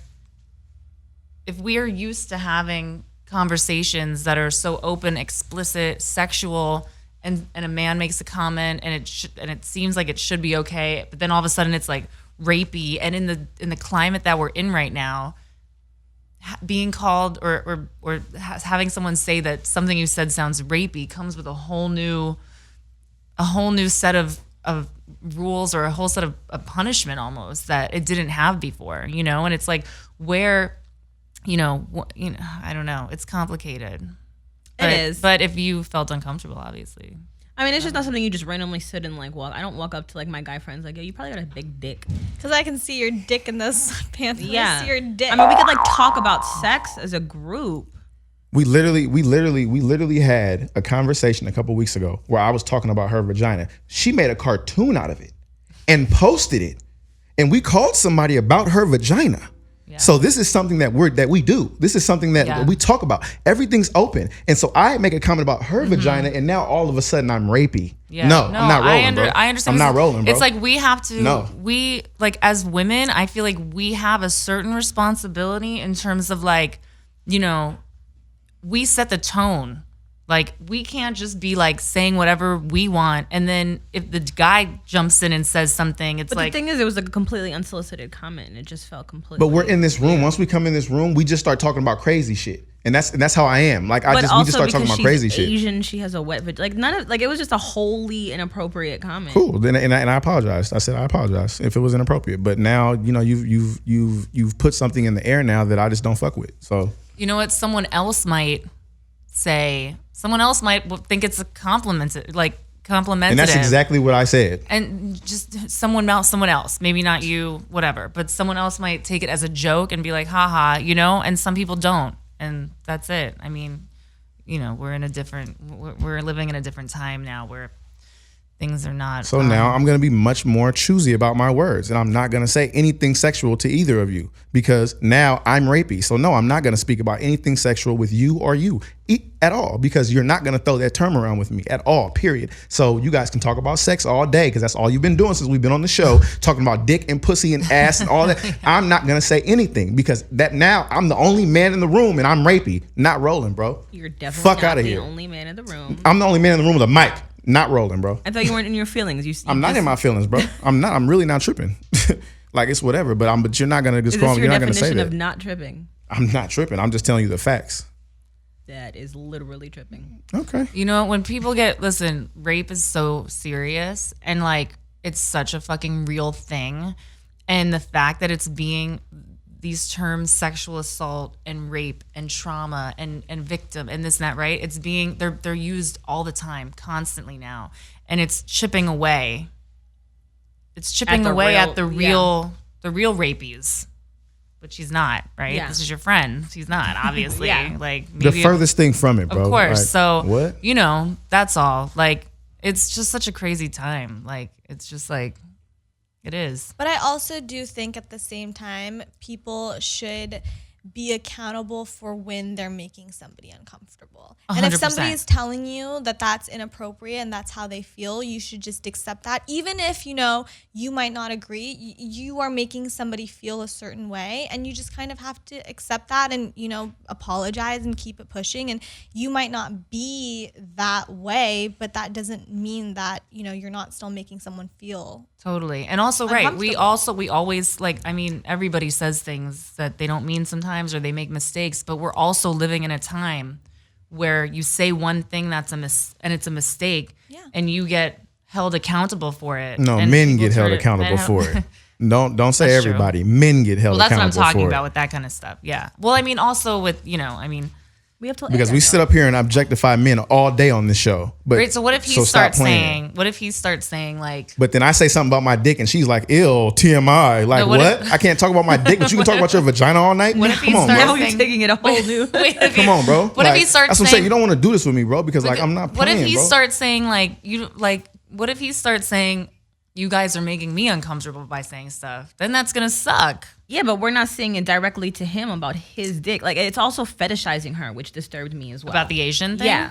used to having conversations that are so open, explicit, sexual, and a man makes a comment and it seems like it should be okay, but then all of a sudden it's like rapey, and in the climate that we're in right now, being called or having someone say that something you said sounds rapey comes with a whole new set of rules, or a whole set of punishment almost that it didn't have before, you know? And it's like, where, you know, I don't know. It's complicated. It is. But if you felt uncomfortable, obviously. I mean, it's just not something you just randomly sit and like walk. I don't walk up to like my guy friends like, yo, you probably got a big dick. Because I can see your dick in those pants. Yeah. I see your dick. I mean, we could like talk about sex as a group. We literally had a conversation a couple weeks ago where I was talking about her vagina. She made a cartoon out of it and posted it, and we called somebody about her vagina. Yeah. So this is something that we do. This is something that we talk about. Everything's open, and so I make a comment about her vagina, and now all of a sudden I'm rapey. Yeah. No, I'm not rolling, bro. I understand. I'm not rolling, bro. It's like we have to. No. We like, as women, I feel like we have a certain responsibility in terms of like, you know, we set the tone. Like, we can't just be like saying whatever we want, and then if the guy jumps in and says something, it's But like, the thing is, it was like a completely unsolicited comment, and it just felt completely. But we're in this room. Once we come in this room, we just start talking about crazy shit, and that's how I am. Like, we just start talking about crazy shit. Asian, she has a wet like none of like it was just a wholly inappropriate comment. Cool. Then and I apologized. I said I apologize if it was inappropriate. But now, you know, you've put something in the air now that I just don't fuck with. So you know what? Someone else might say. Someone else might think it's a compliment, like complimentative. and that's exactly what I said. And just someone else, maybe not you, whatever, but someone else might take it as a joke and be like, haha, you know, and some people don't. And that's it. I mean, you know, we're living in a different time now where things are not. So now I'm going to be much more choosy about my words, and I'm not going to say anything sexual to either of you, because now I'm rapey. So no, I'm not going to speak about anything sexual with you or you at all, because you're not going to throw that term around with me at all, period. So you guys can talk about sex all day, because that's all you've been doing since we've been on the show, talking about dick and pussy and ass and all that. I'm not going to say anything, because that now I'm the only man in the room and I'm rapey. Not rolling, bro. You're definitely Fuck not outta the here. only man in the room. I'm the only man in the room with a mic. Not rolling, bro. I thought you weren't in your feelings. I'm not in my feelings, bro. I'm not. I'm really not tripping. Like, it's whatever. But you're not gonna just Is go this on. your You're not gonna say definition of that. not tripping? I'm not tripping. I'm just telling you the facts. That is literally tripping. Okay. You know, when people listen, rape is so serious, and like, it's such a fucking real thing. And the fact that it's being, these terms, sexual assault and rape and trauma and victim and this and that, right? It's being, they're used all the time, constantly now. And it's chipping away. It's chipping away at the real rapies. But she's not, right? Yeah. This is your friend. She's not, obviously. Yeah. Like, The maybe furthest thing from it, bro. of course. Like, So, what? you know, that's all. Like, it's just such a crazy time. Like, it's just like, it is. But I also do think at the same time, people should be accountable for when they're making somebody uncomfortable. And if 100%. somebody is telling you that that's inappropriate and that's how they feel, you should just accept that. Even if, you know, you might not agree, you are making somebody feel a certain way, and you just kind of have to accept that and, you know, apologize and keep it pushing. And you might not be that way, but that doesn't mean that, you know, you're not still making someone feel Totally. And also, right, we uncomfortable. always, like, I mean, everybody says things that they don't mean sometimes, or they make mistakes, but we're also living in a time where you say one thing and it's a mistake, and you get held accountable for it. No, and men people get held turn it- accountable men for it. Don't say That's true. everybody. Men get held Well, that's what I'm accountable talking for about it. with that kind of stuff. Yeah. Well, I mean, also with, you know, I mean, We have to because we sit up here and objectify men all day on this show. But Great. So what if he stop starts playing. saying? What if he starts saying like? But then I say something about my dick and she's like, "Ill TMI." Like No, what? what if- I can't talk about my dick, but you can talk about your vagina all night. What if he Come on, starts bro. Now you're taking it a whole new. Wait, if he- Come on, bro. What if he starts That's what I'm saying? saying. You don't want to do this with me, bro, because like I'm not What playing, if he bro. starts saying what if he starts saying, "You guys are making me uncomfortable by saying stuff"? Then that's gonna suck. Yeah, but we're not saying it directly to him about his dick. Like it's also fetishizing her, which disturbed me as well. About the Asian thing? Yeah.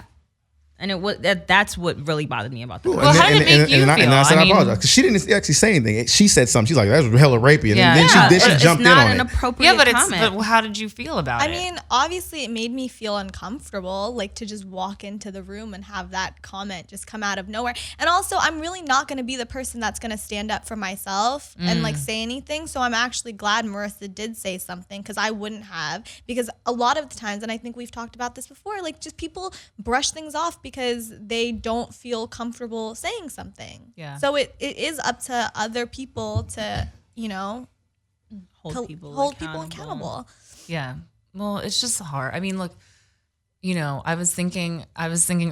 And it was that's what really bothered me about the Well, how did it make you and feel? I said I I mean- apologize because she didn't actually say anything. She said something. She's like, "That's hella rapey," and Yeah. then Yeah, she it's jumped in not on an it. appropriate Yeah, but comment. but how did you feel about I it? mean, obviously, it made me feel uncomfortable, like to just walk into the room and have that comment just come out of nowhere. And also, I'm really not going to be the person that's going to stand up for myself and like say anything. So I'm actually glad Marisa did say something because I wouldn't have. Because a lot of the times, and I think we've talked about this before, like just people brush things off because they don't feel comfortable saying something. Yeah. So it is up to other people to, you know, hold people accountable. Yeah. Well, it's just hard. I mean, look, you know, I was thinking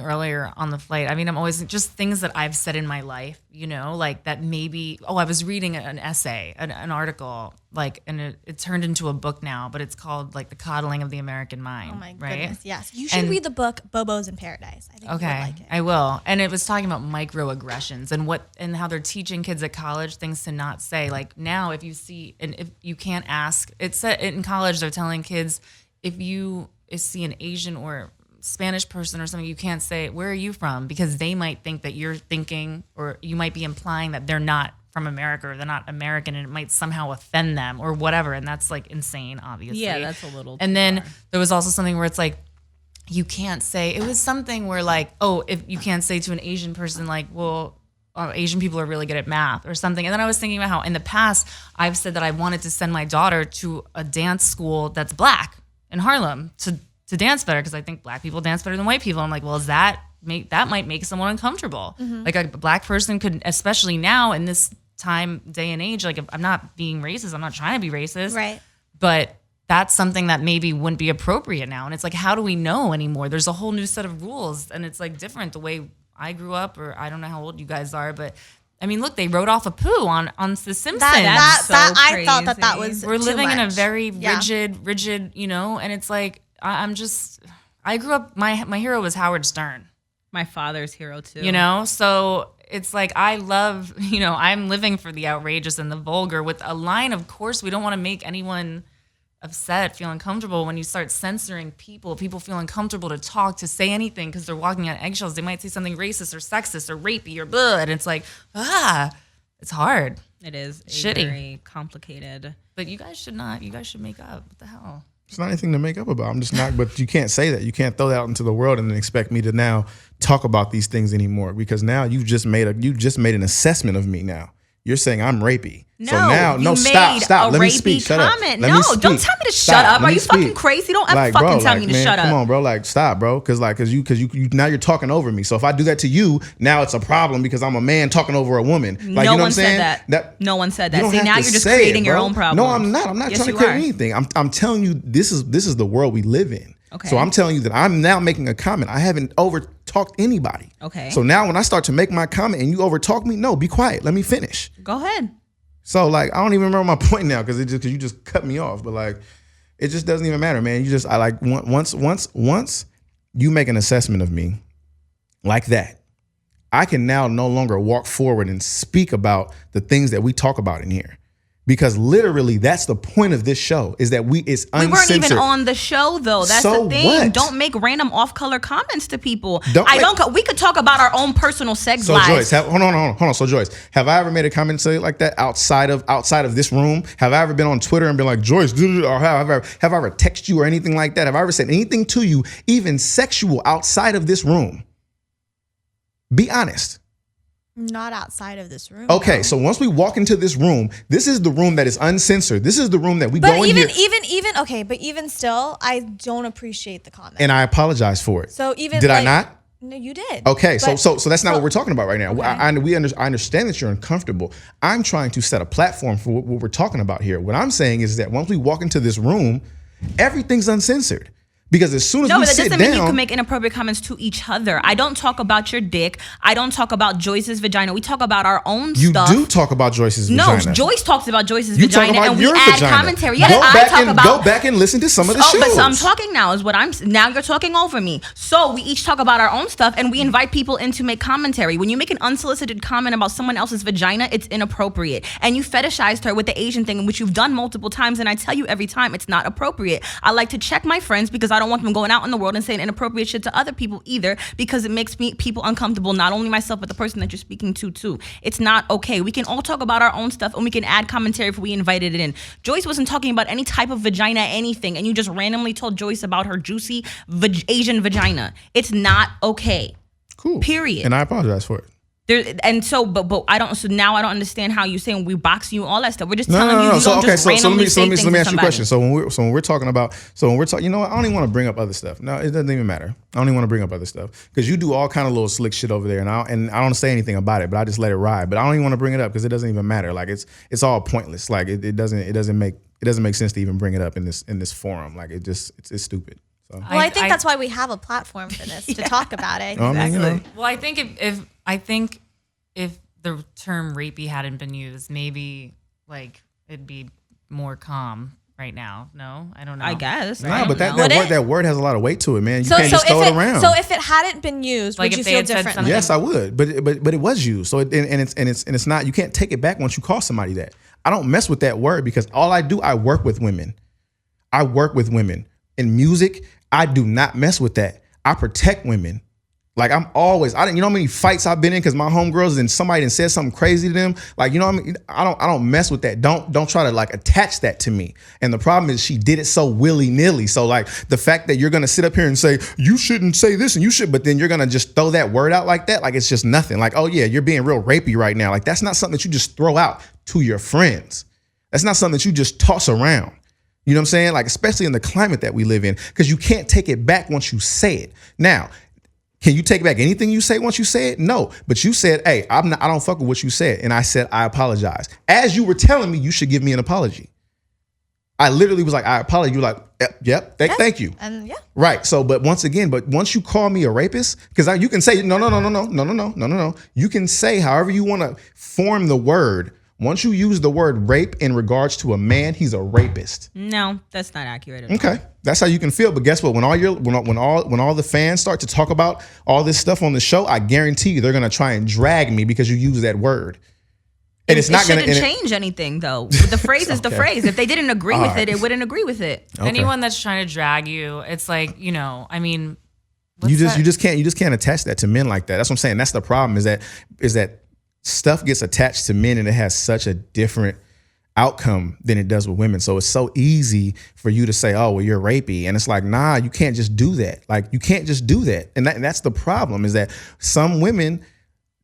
earlier on the flight. I mean, I'm always just things that I've said in my life, you know, like that maybe, I was reading an essay, an article, like, and it turned into a book now, but it's called like The Coddling of the American Mind. Oh my right? goodness, yes. You should read the book Bobo's in Paradise. I think you would like it. I will. And it was talking about microaggressions and how they're teaching kids at college things to not say. Like now, if you see, and if you can't ask, it's in college, they're telling kids, if you see an Asian or Spanish person or something, you can't say, "Where are you from?" because they might think that you're thinking, or you might be implying that they're not from America or they're not American, and it might somehow offend them or whatever. And that's like insane, obviously. Yeah, that's a little And too then far. there was also something where it's like, you can't say, it was something where like, oh, if you can't say to an Asian person, like, well, Asian people are really good at math or something. And then I was thinking about how in the past I've said that I wanted to send my daughter to a dance school that's black in Harlem to dance better because I think black people dance better than white people. I'm like, well, that might make someone uncomfortable. Like a black person could, especially now in this day and age, like I'm not being racist. I'm not trying to be racist. Right. But that's something that maybe wouldn't be appropriate now. And it's like, how do we know anymore? There's a whole new set of rules and it's like different the way I grew up, or I don't know how old you guys are, but I mean, look, they wrote off a poo on The Simpsons. That's so I thought that crazy. was We're too living in a much. very Yeah. rigid, you know, and it's like, I grew up, my hero was Howard Stern, My father's hero too. you know? So it's like, I love, you know, I'm living for the outrageous and the vulgar with a line. Of course, we don't want to make anyone upset, feel uncomfortable. When you start censoring people feel uncomfortable to talk, to say anything because they're walking on eggshells. They might say something racist or sexist or rapey or blah, and it's like, it's hard. It is Shitty. very complicated. But you guys should not. You guys should make up. What the hell? It's not anything to make up about. I'm just not. But you can't say that. You can't throw that out into the world and then expect me to now talk about these things anymore because now you've just made an assessment of me. Now you're saying I'm rapey. No, so now, you stop. made Let a me rapey speak. Shut up. comment. Let No, me speak. don't tell me to Stop. shut up. Let Are me you fucking speak. crazy? Don't ever Like, fucking bro, tell like, me to man, shut up. Come on, bro. Like, stop, bro. Because you now you're talking over me. So if I do that to you, now it's a problem because I'm a man talking over a woman. Like, No you know what one I'm saying? said that. No one said that. You don't See, have now to you're just say creating it, your bro. own problem. No, I'm not. I'm not Yes, trying to you create are. anything. I'm telling you, this is the world we live in. Okay. So I'm telling you that I'm now making a comment. I haven't over talked anybody. Okay. So now when I start to make my comment and you over talk me, no, be quiet. Let me finish. Go ahead. So like I don't even remember my point now because you just cut me off. But like it just doesn't even matter, man. Once you make an assessment of me like that, I can now no longer walk forward and speak about the things that we talk about in here. Because literally, that's the point of this show is that it's uncensored. We weren't even on the show though. That's So the thing. what? Don't make random off-color comments to people. Don't We could talk about our own personal sex So lives. Joyce, hold on. So Joyce, have I ever made a comment say like that outside of this room? Have I ever been on Twitter and been like Joyce, or have I ever texted you or anything like that? Have I ever said anything to you, even sexual, outside of this room? Be honest. Not outside of this room. Okay, no. so once we walk into this room, this is the room that is uncensored. This is the room that we But go in here. even still, I don't appreciate the comment. And I apologize for it. So even did I like- not? No, you did. Okay, But- so that's not what we're talking about right now. Okay. I understand that you're uncomfortable. I'm trying to set a platform for what we're talking about here. What I'm saying is that once we walk into this room, everything's uncensored. Because as soon as No, we but that sit doesn't down, mean you can make inappropriate comments to each other. I don't talk about your dick. I don't talk about Joyce's vagina. We talk about our own you stuff. do talk about Joyce's No, vagina. Joyce talks about Joyce's You talk vagina, about and we your add vagina. commentary. Yes, Go I back talk and about. go back and listen to some of the shows. But so I'm talking now is what I'm. Now you're talking over me. So we each talk about our own stuff, and we invite people in to make commentary. When you make an unsolicited comment about someone else's vagina, it's inappropriate, and you fetishized her with the Asian thing, which you've done multiple times, and I tell you every time it's not appropriate. I like to check my friends because I don't want them going out in the world and saying inappropriate shit to other people either, because it makes people uncomfortable, not only myself but the person that you're speaking to too. It's not okay. We can all talk about our own stuff, and we can add commentary if we invited it in. Joyce wasn't talking about any type of vagina, anything, and you just randomly told Joyce about her juicy Asian vagina. It's not okay. Cool. Period. And I apologize for it. But I don't. So now I don't understand how you saying we boxing you all that stuff. We're just No. So So don't okay. just So let randomly me say things ask to you a somebody. question. So when we're talking, you know what? I don't even want to bring up other stuff. No, it doesn't even matter. I don't even want to bring up other stuff because you do all kind of little slick shit over there, and I don't say anything about it, but I just let it ride. But I don't even want to bring it up because it doesn't even matter. Like it's all pointless. Like it doesn't make sense to even bring it up in this forum. Like it's stupid. So. Well, I think that's why we have a platform for this to talk about it. I mean, you know. Well, I think if the term rapey hadn't been used, maybe like it'd be more calm right now. No, I don't know. I guess. No, but that word has a lot of weight to it, man. You can't just throw it around. So if it hadn't been used, Like would you if they feel had said differently? something- Yes, I would, but it was used. So it's not. You can't take it back once you call somebody that. I don't mess with that word because all I do, I work with women. I work with women in music. I do not mess with that. I protect women. Like you know how many fights I've been in because my homegirls and somebody done said something crazy to them. Like, you know what I mean? I don't mess with that. Don't try to like attach that to me. And the problem is she did it so willy-nilly. So like the fact that you're gonna sit up here and say, you shouldn't say this and you should, but then you're gonna just throw that word out like that, like it's just nothing. Like, oh yeah, you're being real rapey right now. Like that's not something that you just throw out to your friends. That's not something that you just toss around. You know what I'm saying? Like, especially in the climate that we live in, because you can't take it back once you say it. Now, can you take back anything you say once you say it? No. But you said, hey, I don't fuck with what you said. And I said, I apologize. As you were telling me, you should give me an apology. I literally was like, I apologize. You were like, yep, thank you. And yeah. Right. So, but once you call me a rapist, because you can say, no. You can say however you want to form the word. Once you use the word rape in regards to a man, he's a rapist. No, that's not accurate at all. Okay, that's how you can feel. But guess what? When all the fans start to talk about all this stuff on the show, I guarantee you they're gonna try and drag me because you use that word. And it's not shouldn't change anything though. The phrase is the phrase. If they didn't agree with it, it wouldn't agree with it. Okay. Anyone that's trying to drag you, it's like, you know, I mean, you just can't attach that to men like that. That's what I'm saying. That's the problem. Is that stuff gets attached to men and it has such a different outcome than it does with women. So it's so easy for you to say, oh, well, you're rapey. And it's like, nah, you can't just do that. Like, you can't just do that. And that's the problem, is that some women,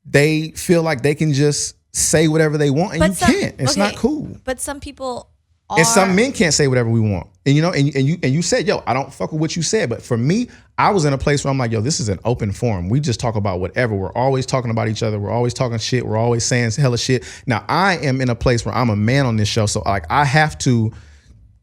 they feel like they can just say whatever they want and you can't. It's not cool. But some people and some men can't say whatever we want. And you know, and you said, yo, I don't fuck with what you said. But for me, I was in a place where I'm like, yo, this is an open forum. We just talk about whatever. We're always talking about each other. We're always talking shit. We're always saying hella shit. Now I am in a place where I'm a man on this show. So like I have to,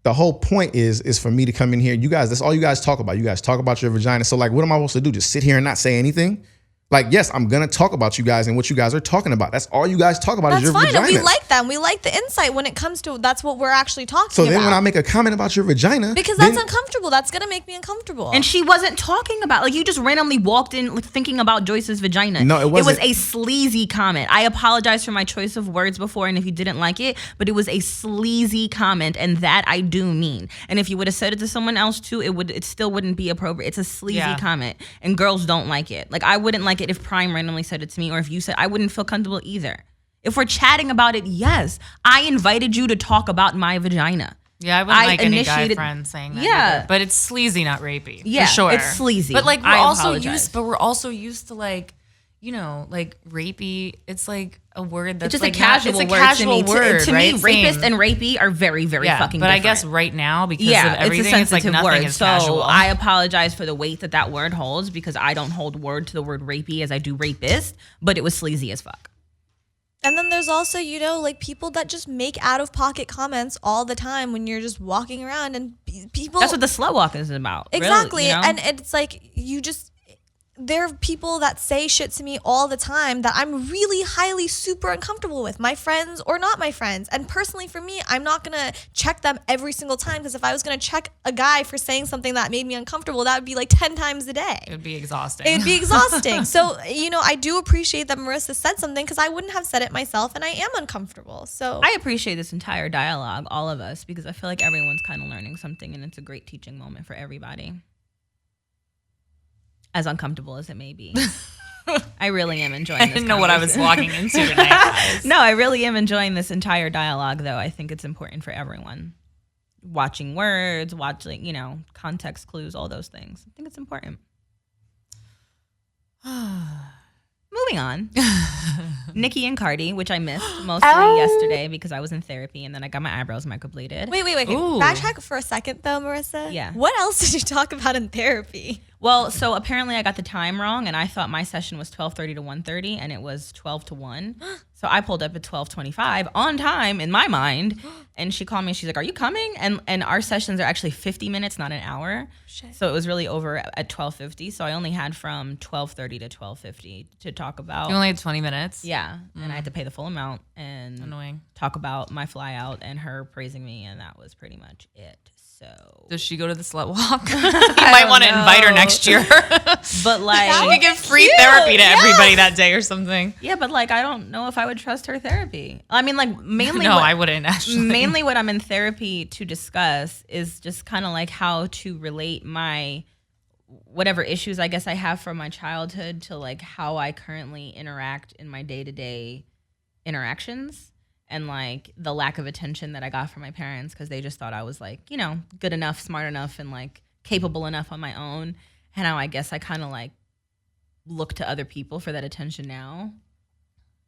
the whole point is for me to come in here. You guys, that's all you guys talk about. You guys talk about your vagina. So like, what am I supposed to do? Just sit here and not say anything? Like, yes, I'm going to talk about you guys and what you guys are talking about. That's all you guys talk about is your vagina. That's fine. And we like that. We like the insight when it comes to that's what we're actually talking about. So then when I make a comment about your vagina. Because that's uncomfortable. That's going to make me uncomfortable. And she wasn't talking about, like, you just randomly walked in thinking about Joyce's vagina. No, it wasn't. It was a sleazy comment. I apologize for my choice of words before, and if you didn't like it, but it was a sleazy comment, and that I do mean. And if you would have said it to someone else too, it still wouldn't be appropriate. It's a sleazy comment, and girls don't like it. Like, I wouldn't like it if Prime randomly said it to me, or if you said, I wouldn't feel comfortable either. If we're chatting about it, yes, I invited you to talk about my vagina. Yeah, I wouldn't like any guy friend saying that. Yeah, either. But it's sleazy, not rapey. Yeah, for sure. It's sleazy. But like we're apologize. also used to like, you know, like rapey. It's like a word that's just like a casual it's a word casual to me. word, To right? me, rapist and rapey are very, very fucking but different. I guess right now because of it's everything, a it's like sensitive nothing word. is So casual. I apologize for the weight that word holds, because I don't hold word to the word rapey as I do rapist, but it was sleazy as fuck. And then there's also, you know, like people that just make out of pocket comments all the time when you're just walking around, and people. That's what the slow walk is about. Exactly. Really, you know? And it's like there are people that say shit to me all the time that I'm really highly super uncomfortable with, my friends or not my friends. And personally for me, I'm not going to check them every single time, because if I was going to check a guy for saying something that made me uncomfortable, that would be like 10 times a day. It would be exhausting. It'd be exhausting. So, I do appreciate that Marisa said something, because I wouldn't have said it myself, and I am uncomfortable. So I appreciate this entire dialogue, all of us, because I feel like everyone's kind of learning something, and it's a great teaching moment for everybody. As uncomfortable as it may be. I really am enjoying this. I didn't know what I was walking into tonight, guys. No, I really am enjoying this entire dialogue, though. I think it's important for everyone. Watching words, watching, context clues, all those things. I think it's important. Moving on. Nicki and Cardi, which I missed mostly yesterday because I was in therapy, and then I got my eyebrows microbladed. Wait. Ooh. Backtrack for a second, though, Marisa. Yeah. What else did you talk about in therapy? Well, so apparently I got the time wrong, and I thought my session was 12:30 to 1:30, and it was 12 to 1. So I pulled up at 12:25 on time in my mind, and she called me. She's like, "Are you coming?" And our sessions are actually 50 minutes, not an hour. Shit. So it was really over at 12:50. So I only had from 12:30 to 12:50 to talk about. You only had 20 minutes? Yeah, and I had to pay the full amount and Annoying. talk about my fly out and her praising me, and that was pretty much it. So Does she go to the slut walk? You might want to invite her next year. but like She could give free therapy to everybody that day or something. yeah, but like I don't know if I would trust her therapy. I mean, like mainly No, I wouldn't actually. mainly what I'm in therapy to discuss is just kind of like how to relate my whatever issues I guess I have from my childhood to like how I currently interact in my day-to-day interactions, and like the lack of attention that I got from my parents because they just thought I was like, good enough, smart enough, and like capable enough on my own. And now I guess I kind of like look to other people for that attention now.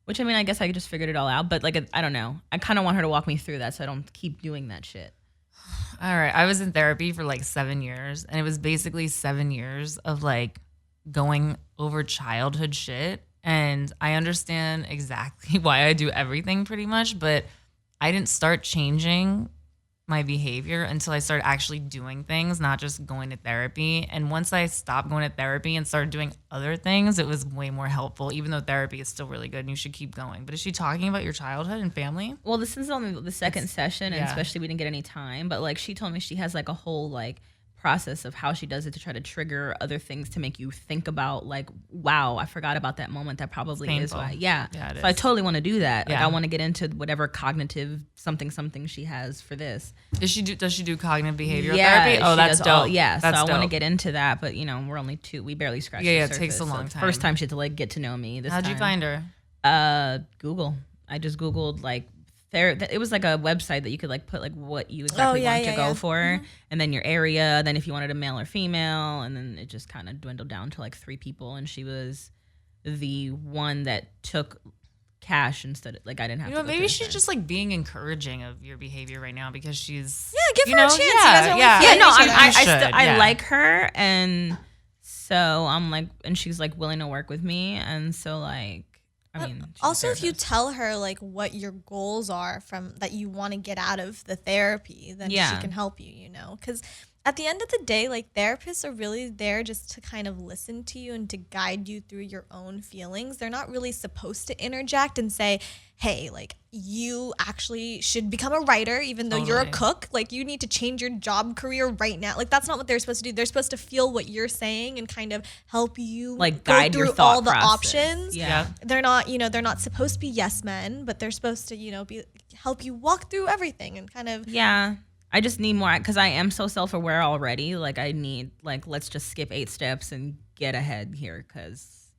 Which, I mean, I guess I just figured it all out. But, like, I don't know. I kind of want her to walk me through that so I don't keep doing that shit. All right. I was in therapy for like 7 years. And it was basically 7 years of like going over childhood shit. And I understand exactly why I do everything pretty much. But I didn't start changing my behavior until I started actually doing things, not just going to therapy. And once I stopped going to therapy and started doing other things, it was way more helpful, even though therapy is still really good and you should keep going. But is she talking about your childhood and family? Well, this is only the second session, and yeah. especially we didn't get any time. But, like, she told me she has, like, a whole, like, process of how she does it to try to trigger other things to make you think about, like, wow, I forgot about that moment. That probably is why. Yeah. Yeah, it so I is. totally want to do that. Like, Yeah. I want to get into whatever cognitive something she has for this. Does she do cognitive behavioral Yeah, therapy? Oh, she that's does dope. all- yeah, that's so I want to dope. get into that, but we're only two. We barely scratched Yeah, the yeah, it surface. takes a long So time. First time she had to like get to know me. This How'd you time. find her? Google. I just Googled like it was like a website that you could like put like what you exactly want to go for, and then your area, then if you wanted a male or female, and then it just kind of dwindled down to like 3 people, and she was the one that took cash instead of like I didn't have to go Maybe through she's insurance. just like being encouraging of your behavior right now because she's give her a chance. You guys are only yeah. friends. no, You I should, like her, and so I'm like, and she's like willing to work with me, and so like, I mean, she's a Also, if you therapist. tell her like what your goals are from that you want to get out of the therapy, then she can help you, because at the end of the day, like therapists are really there just to kind of listen to you and to guide you through your own feelings. They're not really supposed to interject and say, hey, like you actually should become a writer, even though you're a cook. Like you need to change your job career right now. Like that's not what they're supposed to do. They're supposed to feel what you're saying and kind of help you like go guide through your thought all the process. options. Yeah. They're not, they're not supposed to be yes men, but they're supposed to, help you walk through everything and kind of. Yeah. I just need more because I am so self-aware already. Like I need like let's just skip 8 steps and get ahead here because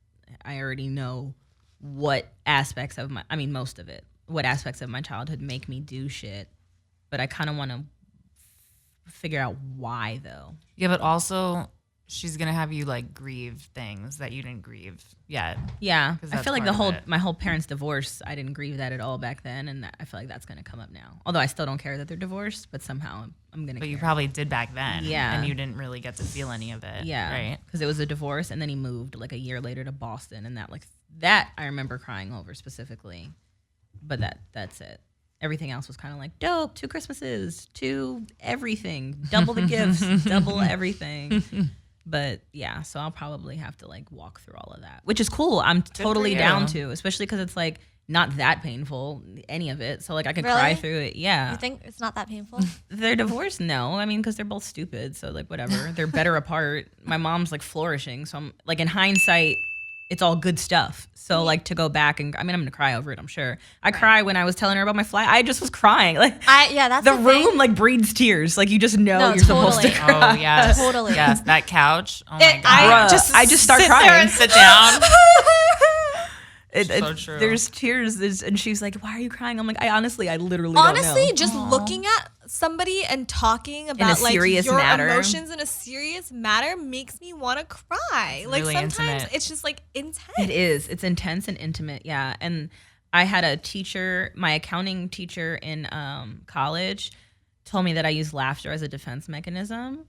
I already know what aspects of most of it, what aspects of my childhood make me do shit. But I kind of want to figure out why though. Yeah, but also she's gonna have you like grieve things that you didn't grieve yet. Yeah, 'Cause I that's feel like part of it. my whole parents' divorce, I didn't grieve that at all back then, and I feel like that's gonna come up now. Although I still don't care that they're divorced, but somehow I'm gonna. But you care. probably did back then. Yeah. And you didn't really get to feel any of it. Yeah, Right. because it was a divorce, and then he moved like a year later to Boston, and that I remember crying over specifically. But that's it. everything else was kind of like dope. 2 Christmases, 2 everything, double the gifts, double everything. But yeah, so I'll probably have to like walk through all of that, which is cool. I'm totally down to, especially because it's like not that painful, any of it. So like I could cry through it. Yeah. You think it's not that painful? They're divorced? No. I mean, because they're both stupid. So like whatever. They're better apart. My mom's like flourishing. So I'm like in hindsight, it's all good stuff. So like to go back and I'm gonna cry over it. I'm sure. I cry when I was telling her about my flight. I just was crying. Like that's the room like breeds tears. Like you just know you're supposed to cry. Oh yes, Totally. Yes, that couch. Oh my god. I just start sit crying. there and sit down. So true. There's tears, and she's like, "Why are you crying?" I'm like, I literally don't know. Just looking at somebody and talking about like your emotions in a serious matter makes me want to cry. Like really sometimes intimate. it's just like intense. It is. It's intense and intimate. Yeah. And I had a teacher, my accounting teacher in college, told me that I use laughter as a defense mechanism.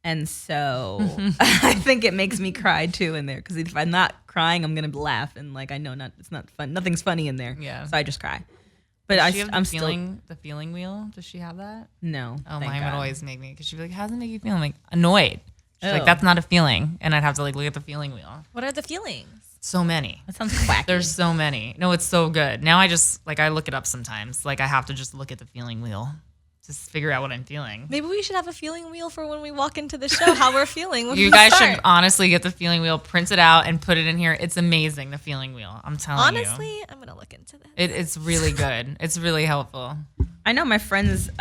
And so I think it makes me cry too in there, because if I'm not crying, I'm gonna laugh, and like I know it's not fun. Nothing's funny in there. Yeah. So I just cry. But I'm still the feeling wheel. Does she have that? no. Oh, thank mine God. would always make me, because she'd be like, "How does it make you feel?" I'm like, annoyed. She's Oh. like, "That's not a feeling," and I'd have to like look at the feeling wheel. What are the feelings? So many. That sounds quacky. There's so many. No, it's so good. Now I just like I look it up sometimes. Like I have to just look at the feeling wheel. Just figure out what I'm feeling. Maybe we should have a feeling wheel for when we walk into the show, how we're feeling. When You we guys start. should honestly get the feeling wheel, print it out, and put it in here. It's amazing, the feeling wheel. I'm telling you. Honestly, I'm gonna look into this. It's really good. It's really helpful. I know my friend's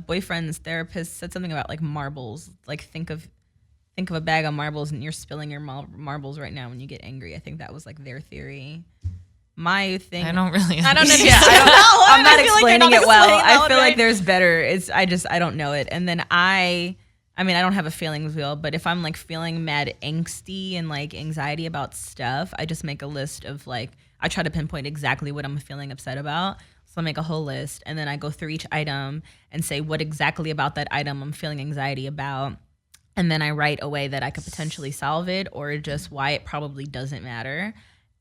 boyfriend's therapist said something about like marbles. Like think of a bag of marbles, and you're spilling your marbles right now when you get angry. I think that was like their theory. My thing. I don't really. I don't know. Yeah, I'm not I feel like you're explaining not it well. explaining that I feel one like right. there's better. I don't know it. And then I mean, I don't have a feelings wheel, but if I'm like feeling mad angsty and like anxiety about stuff, I just make a list of like, I try to pinpoint exactly what I'm feeling upset about. So I make a whole list, and then I go through each item and say what exactly about that item I'm feeling anxiety about. And then I write a way that I could potentially solve it, or just why it probably doesn't matter.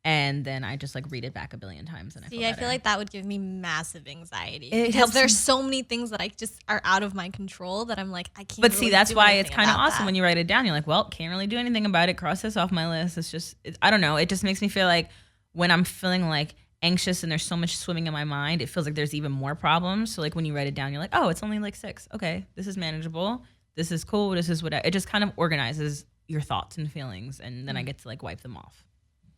And then I just like read it back a billion times, and I feel like that would give me massive anxiety. It because helps there's me- so many things that I just are out of my control that I'm like, I can't. But see, really that's do why anything it's kind of about awesome that. when you write it down. You're like, well, can't really do anything about it. Cross this off my list. It's just, I don't know. It just makes me feel like when I'm feeling like anxious and there's so much swimming in my mind, it feels like there's even more problems. So like when you write it down, you're like, oh, it's only like 6. Okay, this is manageable. This is cool. This is what it just kind of organizes your thoughts and feelings, and then I get to like wipe them off.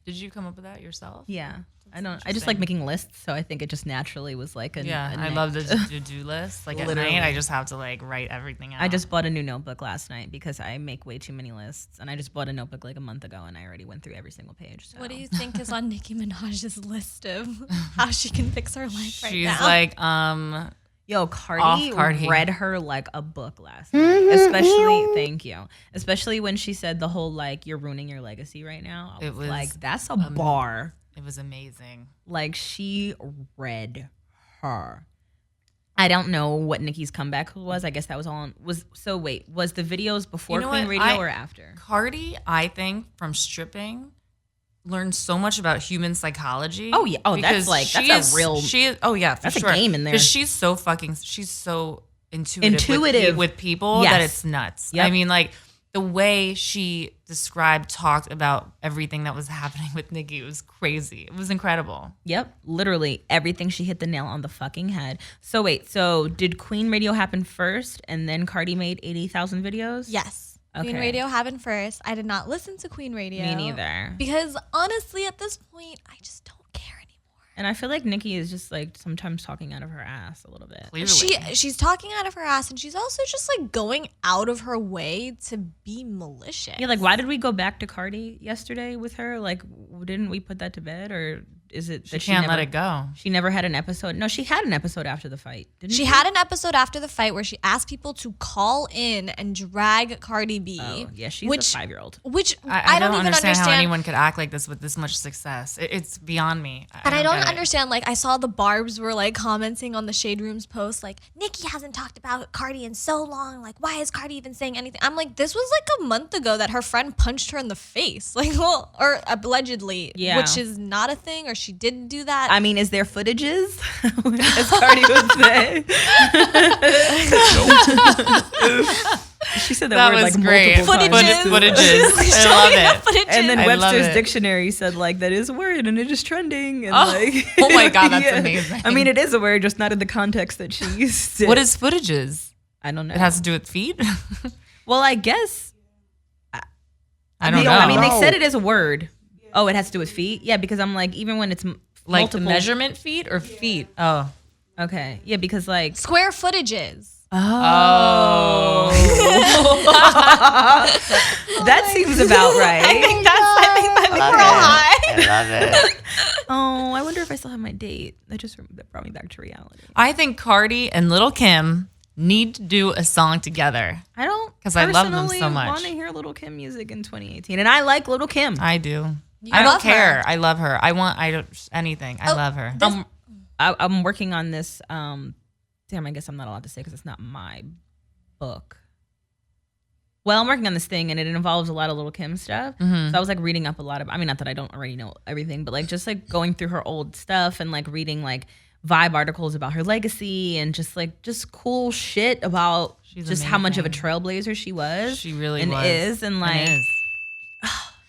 Did you come up with that yourself? Yeah. I just like making lists, so I think it just naturally was like I love the to-do list. Like at Literally. night, I just have to like write everything out. I just bought a new notebook last night because I make way too many lists, and I just bought a notebook like a month ago, and I already went through every single page. So. What do you think is on Nicki Minaj's list of how she can fix her life right She's now? like, Yo, Cardi Cardi. read her like a book last night. Especially, thank you. Especially when she said the whole like, you're ruining your legacy right now. I It was like, that's a bar. it was amazing. Like, she read her. I don't know what Nicki's comeback was. I guess that was was the videos before You know Queen what? Radio or after? Cardi, I think, from stripping, learned so much about human psychology. Oh, yeah. Oh, that's because like, she that's is, a real, She is. Oh yeah, for that's a sure. game in there. Because she's so intuitive with people Yes. that it's nuts. Yep. I mean, like the way she talked about everything that was happening with Nicki was crazy. It was incredible. Yep, literally everything. She hit the nail on the fucking head. So wait, so did Queen Radio happen first, and then Cardi made 80,000 videos? Yes. Queen Okay. Radio happened first. I did not listen to Queen Radio. Me neither. Because honestly, at this point, I just don't care anymore. And I feel like Nicki is just like sometimes talking out of her ass a little bit. Clearly. She's talking out of her ass, and she's also just like going out of her way to be malicious. Yeah, like why did we go back to Cardi yesterday with her? Like, didn't we put that to bed, or is it She that can't never, let it go. She never had an episode. No, she had an episode after the fight, didn't she? She had an episode after the fight where she asked people to call in and drag Cardi B. Oh, yeah, she's which, a 5-year-old. Which I don't even understand how anyone could act like this with this much success. It's beyond me. And I don't get it. understand, like, I saw the Barbs were, like, commenting on the Shade Room's post, like, Nicki hasn't talked about Cardi in so long. Like, why is Cardi even saying anything? I'm like, this was, like, a month ago that her friend punched her in the face. Like, well, or allegedly, Yeah. which is not a thing, or she did do that. I mean, is there footages? As Cardi would say. She said that word was like great. multiple times. Footages. I love it. And then I love Webster's it. dictionary said like that is a word and it is trending. And Oh my God, that's amazing. I mean, it is a word, just not in the context that she used it. What is footages? I don't know. It has to do with feet? Well, I guess. I don't know. I mean, they said it is a word. Oh, it has to do with feet? Yeah, because I'm like, even when it's like multiple. the measurement feet or feet? Oh. Okay. Yeah, because like. Square footages. Oh. That seems about right. I think we're all high. I love it. Oh, I wonder if I still have my date. That brought me back to reality. I think Cardi and Lil Kim need to do a song together. I don't 'Cause I love them personally so much. want to hear Little Kim music in 2018, and I like Little Kim. I do. You I don't love care. her. I love her. I don't anything. I love her. I'm working on this. Damn, I guess I'm not allowed to say because it's not my book. Well, I'm working on this thing and it involves a lot of Little Kim stuff. So I was like reading up a lot of. I mean, not that I don't already know everything, but like just like going through her old stuff and like reading like Vibe articles about her legacy and just cool shit about just how much of a trailblazer she was. She really and was. is and like.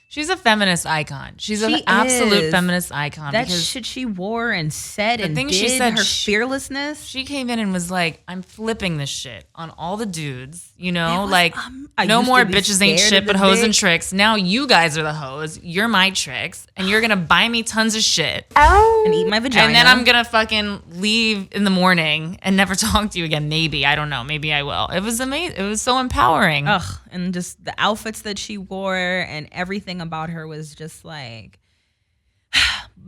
She's a feminist icon. She's an She absolute is. feminist icon. That because shit she wore and said and things did, she said, her fearlessness. she came in and was like, I'm flipping this shit on all the dudes, you know? was, Like, I no used more to be bitches ain't scared shit of but the hoes and dick. tricks. Now you guys are the hoes. You're my tricks. And you're going to buy me tons of shit. And eat my vagina. And then I'm going to fucking leave in the morning and never talk to you again. Maybe. I don't know. Maybe I will. It was amazing. It was so empowering. Ugh, and just the outfits that she wore and everything about her was just like.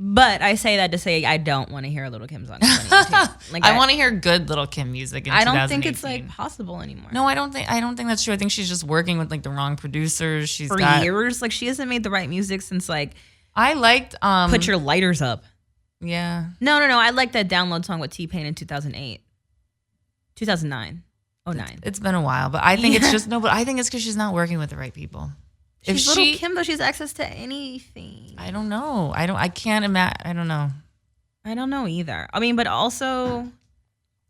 But I say that to say I don't want to hear a Little Kim song in 2018. Like I want to hear good Little Kim music in I 2018. don't think it's like possible anymore. No, I don't think that's true. I think she's just working with like the wrong producers. She's For got years, like she hasn't made the right music since like I liked Put Your Lighters Up. yeah. No. I like that Download song with T-Pain in 2008. 2009. 09. It's been a while, but I think it's just but I think it's because she's not working with the right people. She's Little Kim though, she has access to anything. I don't know. I can't imagine. I don't know. I don't know either. I mean, but also,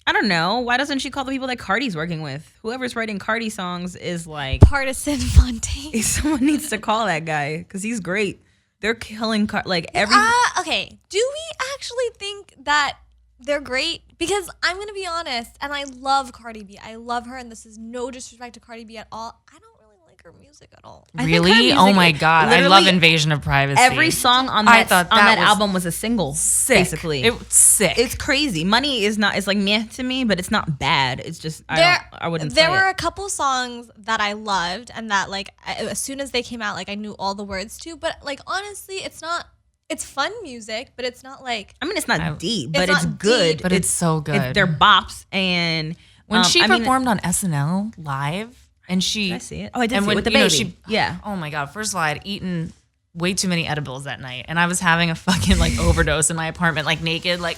I don't know. Why doesn't she call the people that Cardi's working with? Whoever's writing Cardi songs is like Partisan Fontaine. someone needs to call that guy because he's great. They're killing like every. Okay. Do we actually think that they're great? Because I'm going to be honest, and I love Cardi B. I love her, and this is no disrespect to Cardi B at all. I don't really like her music at all. I think her Really? Oh music my is god! I literally love Invasion of Privacy. Every song on I that thought on that that was album was a single, sick. basically. It's sick. It's crazy. Money is not. It's like meh to me, but it's not bad. It's just I wouldn't. There say were it. a couple songs that I loved, and that like as soon as they came out, like I knew all the words to. But like honestly, it's not. It's fun music, but it's not like. I mean, it's not deep, but it's it's not good. deep, but it's so good. They're bops, and when she I mean, performed on SNL live, and she. Did I see it? Oh, I did and see when, it with the you know, baby. Yeah. Oh my god! First of all, I had eaten way too many edibles that night, and I was having a fucking like overdose in my apartment, like naked, like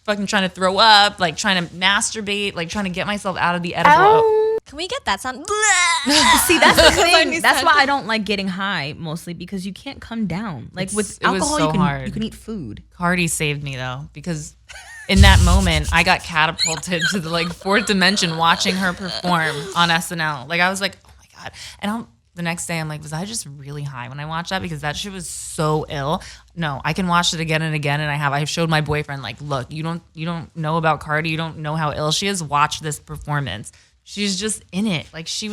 fucking trying to throw up, like trying to masturbate, like trying to get myself out of the edible. Can we get that sound? See, that's the My thing. new That's sound. why I don't like getting high, mostly because you can't come down. Like with it was alcohol, so you can hard. you can eat food. Cardi saved me though, because in that moment I got catapulted to the like fourth dimension watching her perform on SNL. Like I was like, oh my god. And the next day I'm like, was I just really high when I watched that? Because that shit was so ill. No, I can watch it again and again, and I've showed my boyfriend like, look, you don't know about Cardi, you don't know how ill she is. Watch this performance. She's just in it. Like she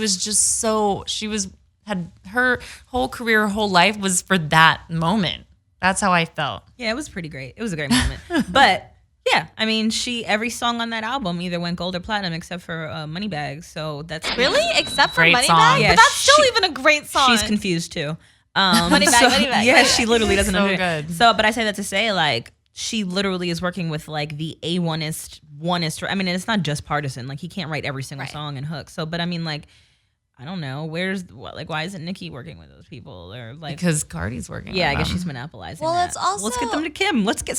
had her whole career, her whole life was for that moment. That's how I felt. Yeah, it was pretty great. It was a great moment. But yeah, I mean, every song on that album either went gold or platinum except for Moneybags. So that's Really? Except for Great Moneybag? song. Yeah, But that's still she- even a great song. She's confused too. Moneybag. Yeah, she literally doesn't So understand. good. So, but I say that to say like she literally is working with like the A1ist. I mean, and it's not just Partisan. Like he can't write every single song and hook. So, but I mean, like I don't know. Why isn't Nicki working with those people or like? Because Cardi's working. Yeah, I with guess them. she's monopolizing. Well, that. it's also- let's get them to Kim. Let's get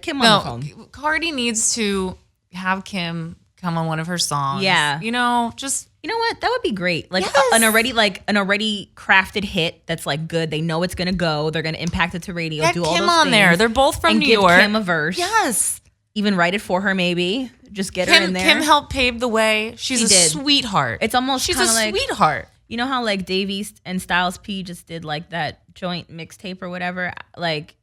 Kim on the phone. Cardi needs to have Kim come on one of her songs. Yeah. You know, just You know what? That would be great. Like Yes. an already crafted hit that's like good. They know it's gonna go. They're gonna impact it to radio. Get do all Kim those on things, there. They're both from and New give York. Kim a verse. Yes. Even write it for her, maybe. Just get her in there. Kim helped pave the way. She's She a did. sweetheart. It's almost She's a kinda like, sweetheart. you know how like Dave East and Styles P just did like that joint mixtape or whatever, like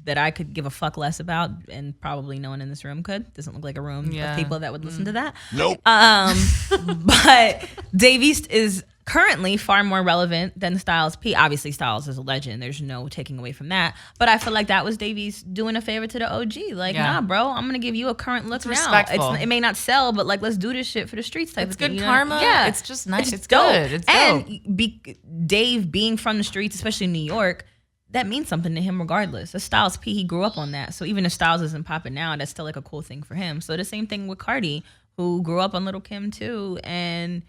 that I could give a fuck less about, and probably no one in this room could. Doesn't look like a room Yeah. of people that would listen to that. Nope. But Dave East is currently far more relevant than Styles P. Obviously, Styles is a legend. There's no taking away from that. But I feel like that was Dave East doing a favor to the OG. Like, Yeah. nah, bro, I'm gonna give you a current look now. respectful. It may not sell, but like, let's do this shit for the streets type It's of thing. good you know? karma. Yeah, It's just nice. It's dope. good. It's dope. And Dave being from the streets, especially in New York, that means something to him regardless. The Styles P, he grew up on that. So even if Styles isn't popping now, that's still like a cool thing for him. So the same thing with Cardi, who grew up on Little Kim too, and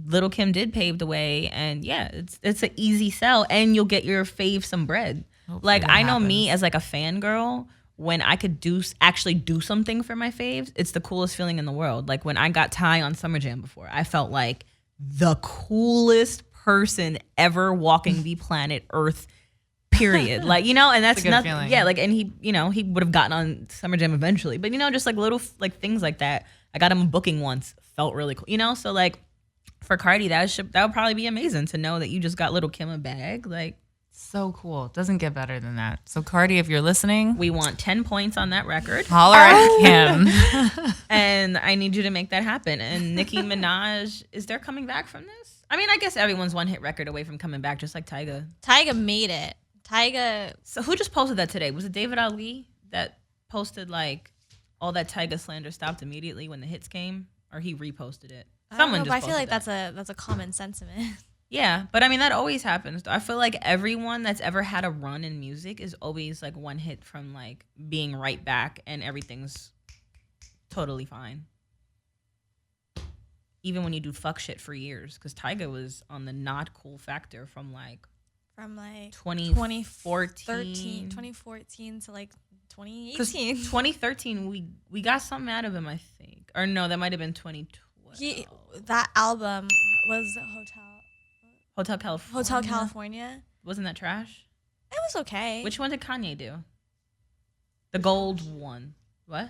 Little Kim did pave the way. And yeah, it's an easy sell, and you'll get your fave some bread. Like, that I know me happens. as like a fangirl, when I could actually do something for my faves, it's the coolest feeling in the world. Like when I got Ty on Summer Jam before, I felt like the coolest person ever walking the planet Earth. Period. Like, you know, and that's a good not, feeling. yeah, like, and he, you know, he would have gotten on Summer Jam eventually, but you know, just like little like things like that. I got him a booking once, felt really cool, you know. So like for Cardi, that would probably be amazing to know that you just got Little Kim a bag. Like, So cool. It doesn't get better than that. So Cardi, if you're listening, we want 10 points on that record, holler at Kim. and I need you to make that happen. And Nicki Minaj, is there coming back from this? I mean, I guess everyone's one hit record away from coming back, just like Tyga. Tyga made it. Tyga. So who just posted that today? Was it David Ali that posted like all that Tyga slander stopped immediately when the hits came, or he reposted it? I don't know, just but I feel posted like that. that's a common sentiment. Yeah, but I mean that always happens. I feel like everyone that's ever had a run in music is always like one hit from like being right back, and everything's totally fine. Even when you do fuck shit for years, because Tyga was on the not cool factor from like From like 2014 2014 to like 'Cause 2018. 2013 we got something out of him, I think. Or no, that might have been 2012. That album was Hotel California. Hotel California. Wasn't that trash? It was okay. Which one did Kanye do? The gold one. What?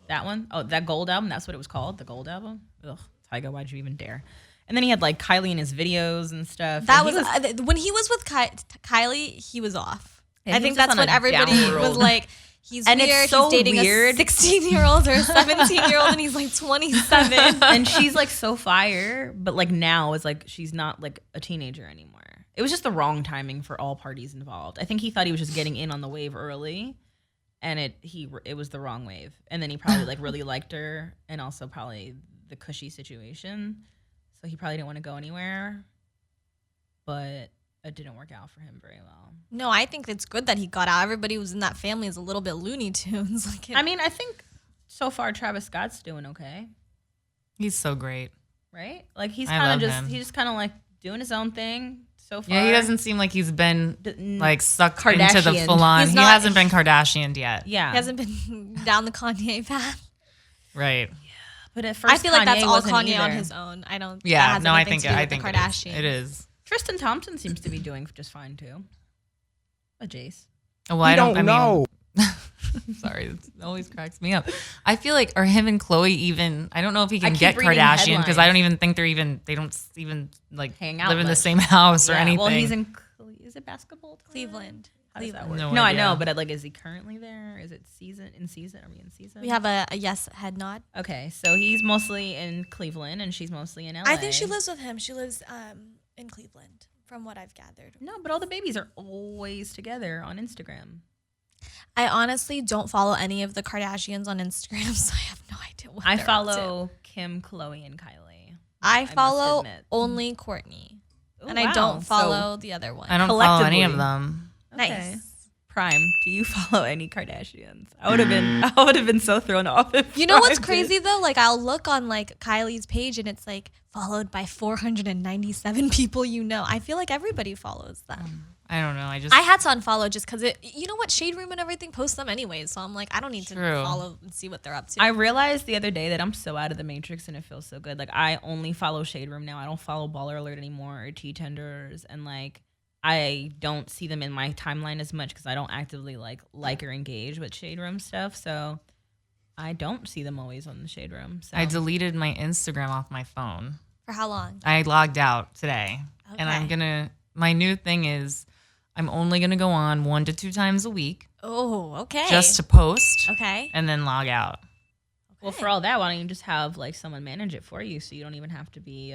That one? Oh, that gold album. That's what it was called. The gold album. Ugh, Tyga, why'd you even dare? And then he had like Kylie in his videos and stuff. That And was, he when he was with Kylie, he was off. Yeah, I he think was just that's on when a everybody down was road. like, he's And it's weird. so he's dating weird. a 16-year-old or a 17-year-old, and he's like 27. and she's like so fire, but like now is like she's not like a teenager anymore. It was just the wrong timing for all parties involved. I think he thought he was just getting in on the wave early, and it was the wrong wave. And then he probably like really liked her, and also probably the cushy situation, so he probably didn't want to go anywhere. But it didn't work out for him very well. No, I think it's good that he got out. Everybody who was in that family is a little bit Looney Tunes. Like, I mean, I think so far Travis Scott's doing okay, He's so great. right? Like he's I kind love of just him. he's just kind of like doing his own thing so far. Yeah, he doesn't seem like he's been n- like sucked into the Kardashian. full on. He's He not- hasn't been Kardashian yet. Yeah, he hasn't been down the Kanye path. Right. but at first I feel like that's Kanye all wasn't Kanye on either. his own. I don't. that Yeah. has No, I anything think to do I with think the it is. Kardashians. It is. Tristan Thompson seems to be doing just fine too. A Jace. Well, I don't know. Sorry, it always cracks me up. I feel like, are him and Chloe even? I don't know if he can keep get reading Kardashian because I headlines. don't even think they don't even like Hang out live in the much. same house or Yeah, anything. well, he's in. Is it basketball? Cleveland. How does that Cleveland. work? No I idea. know, but like, is he currently there? Is it in season? Are we in season? We have a yes head nod. Okay, so he's mostly in Cleveland and she's mostly in LA. I think she lives with him. She lives in Cleveland, from what I've gathered. No, but all the babies are always together on Instagram. I honestly don't follow any of the Kardashians on Instagram, so I have no idea what I they're up follow Kim, Chloe, and Kylie. I must follow admit. only Courtney, Ooh, and I wow. don't So- follow the other one. I don't follow any of collectively. them. Okay. Nice. Prime, do you follow any Kardashians? I would have been so thrown off. If You know what's Prime did. crazy though? Like I'll look on like Kylie's page and it's like followed by 497 people you know. I feel like everybody follows them. I don't know. I had to unfollow just because you know what, Shade Room and everything posts them anyways, so I'm like, I don't need to follow and see what they're up to. I realized the other day that I'm so out of the matrix and it feels so good. Like I only follow Shade Room now. I don't follow Baller Alert anymore or Tea Tenders, and like I don't see them in my timeline as much because I don't actively like or engage with Shade Room stuff. So I don't see them always on the Shade Room. So I deleted my Instagram off my phone. For how long? I logged out today, Okay. and my new thing is I'm only gonna go on 1 to 2 times a week Oh, okay. just to post okay. and then log out. Well, for all that, why don't you just have like someone manage it for you so you don't even have to be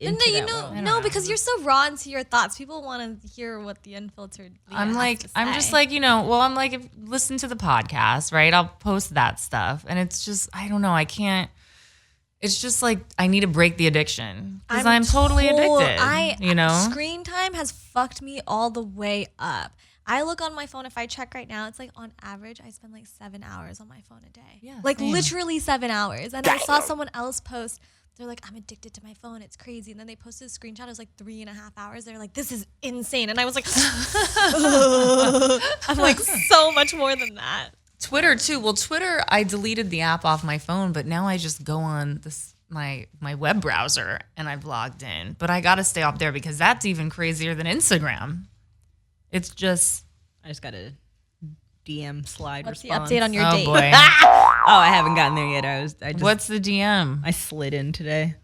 into that world? No, because you're so raw into your thoughts. People want to hear what the unfiltered. Leah I'm has like, to I'm say. just like, I'm like, if listen to the podcast, right? I'll post that stuff. And it's just, I don't know. I can't, it's just like, I need to break the addiction because I'm totally addicted, Screen time has fucked me all the way up. I look on my phone. If I check right now, it's like on average, I spend like 7 hours on my phone a day. Yeah, like same. literally 7 hours. And I saw someone else post, they're like, I'm addicted to my phone. It's crazy. And then they posted a screenshot. It was like 3.5 hours. They're like, this is insane. And I was like, I'm like, so much more than that. Twitter too. Well, Twitter, I deleted the app off my phone, but now I just go on my web browser and I've logged in. But I got to stay up there because that's even crazier than Instagram. It's just, I just got a DM slide What's response. the update on your date? boy. Oh, I haven't gotten there yet. I just What's the DM? I slid in today.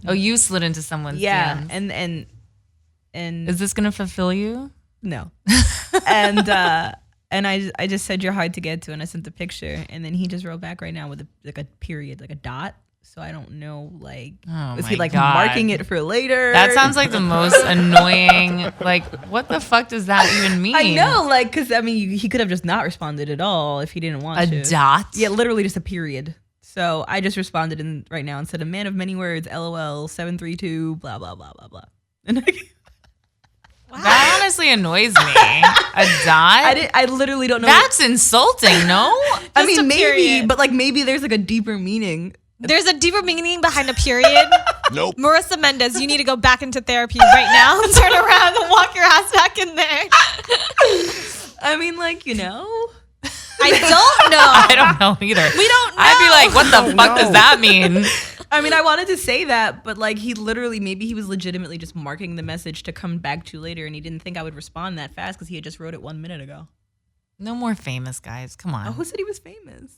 Oh, you slid into someone's Yeah, DMs. and Is this gonna fulfill you? no, and I just said you're hard to get to, and I sent the picture, and then he just wrote back right now with a period, like a dot. So I don't know, like, Oh is my he like God. marking it for later? That sounds like the most annoying. Like, what the fuck does that even mean? I know, like, because I mean, he could have just not responded at all if he didn't want to. A dot? Yeah, literally just a period. So I just responded right now and said, a man of many words, LOL, 732, blah, blah, blah, blah, blah. And That honestly annoys me. A dot? I literally don't know. That's insulting, no? I mean, a maybe, period. but like maybe there's like a deeper meaning. There's a deeper meaning behind a period. Nope. Marisa Mendez, you need to go back into therapy right now. Turn around and walk your ass back in there. I mean, like, I don't know. I don't know either. We don't know. I'd be like, what the fuck does that mean? I mean, I wanted to say that, but like he literally, maybe he was legitimately just marking the message to come back to later, and he didn't think I would respond that fast because he had just wrote it 1 minute ago. No more famous guys. Come on. Oh, who said he was famous?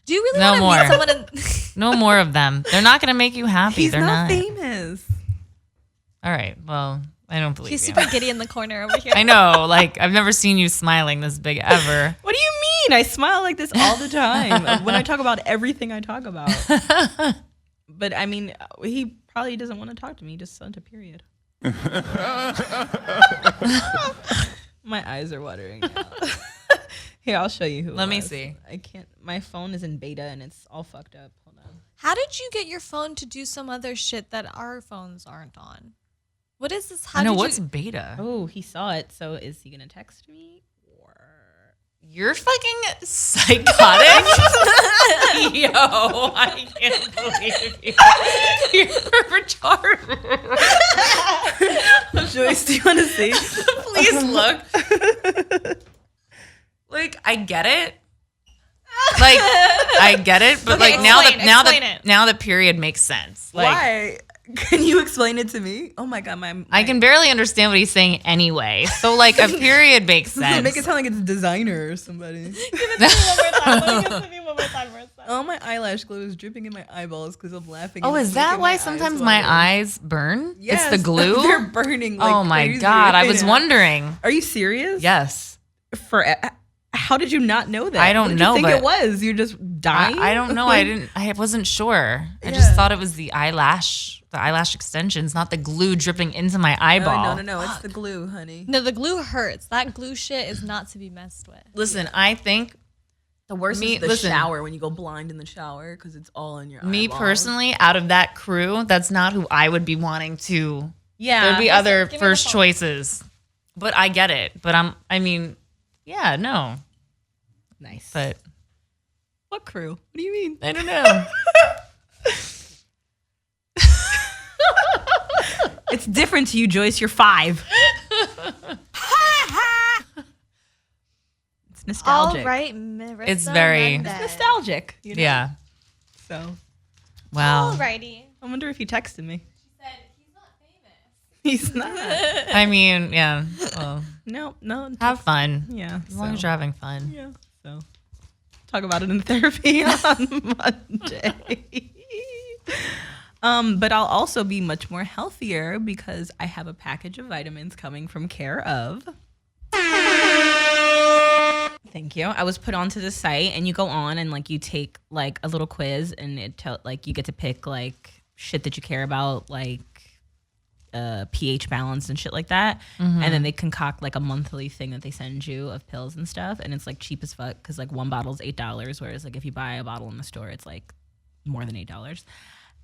Do you really No want to meet more. someone in No more of them. They're not going to make you happy. He's They're not not. famous. All right. Well, I don't believe He's you. super giddy in the corner over here. I know. Like, I've never seen you smiling this big ever. What do you mean? I smile like this all the time when I talk about everything I talk about. But I mean, he probably doesn't want to talk to me. He just sent a period. My eyes are watering now. Here, I'll show you who. Let it me was. see. I can't. My phone is in beta and it's all fucked up. Hold on. How did you get your phone to do some other shit that our phones aren't on? What is this? How I know. did What's you? beta? Oh, he saw it. So is he gonna text me? Or You're fucking psychotic. Yo, I can't believe you. You're retarded. Joyce, do you want to see? Please look. Like, I get it. Like, I get it, but Okay, like now explain it. now the period makes sense. Like, Why? Can you explain it to me? Oh my god, my I can barely understand what he's saying anyway. So like a period makes sense. make it sound like it's a designer or somebody. Give it to me one more time, Marisa. Oh, my eyelash glue is dripping in my eyeballs because I'm laughing. Oh, and is that making why eyes sometimes water. my eyes burn? Yes, It's the glue? They're burning. Like Oh my crazy god, I right was now. wondering. Are you serious? Yes. How did you not know that? I don't what did know, You think but it was? You're just dying. I don't know. I wasn't sure. I just Yeah. thought it was the eyelash extensions, not the glue dripping into my eyeball. No. It's the glue, honey. No, the glue hurts. That glue shit is not to be messed with. Listen, I think The worst Me- is the listen. shower when you go blind in the shower because it's all in your. me eyeballs. personally, out of that crew, that's not who I would be wanting to. Yeah. There'd be other give me the first phone. choices. But I get it. But yeah, no. Nice. But What crew? What do you mean? I don't know. It's different to you, Joyce. You're 5. It's nostalgic. All right, Marisa. It's very- Mendez. It's nostalgic. You know? Yeah. So Wow. Alrighty. I wonder if he texted me. She said he's not famous. He's not. I mean, yeah. Well, No. have fun. Yeah. As long as you're having fun. Yeah. So talk about it in therapy on Monday. But I'll also be much more healthier because I have a package of vitamins coming from Care of. Thank you. I was put onto the site, and you go on and like you take like a little quiz, and like you get to pick like shit that you care about, like pH balance and shit like that. And then they concoct like a monthly thing that they send you of pills and stuff, and it's like cheap as fuck because like one bottle's $8, whereas like if you buy a bottle in the store, it's like more than $8.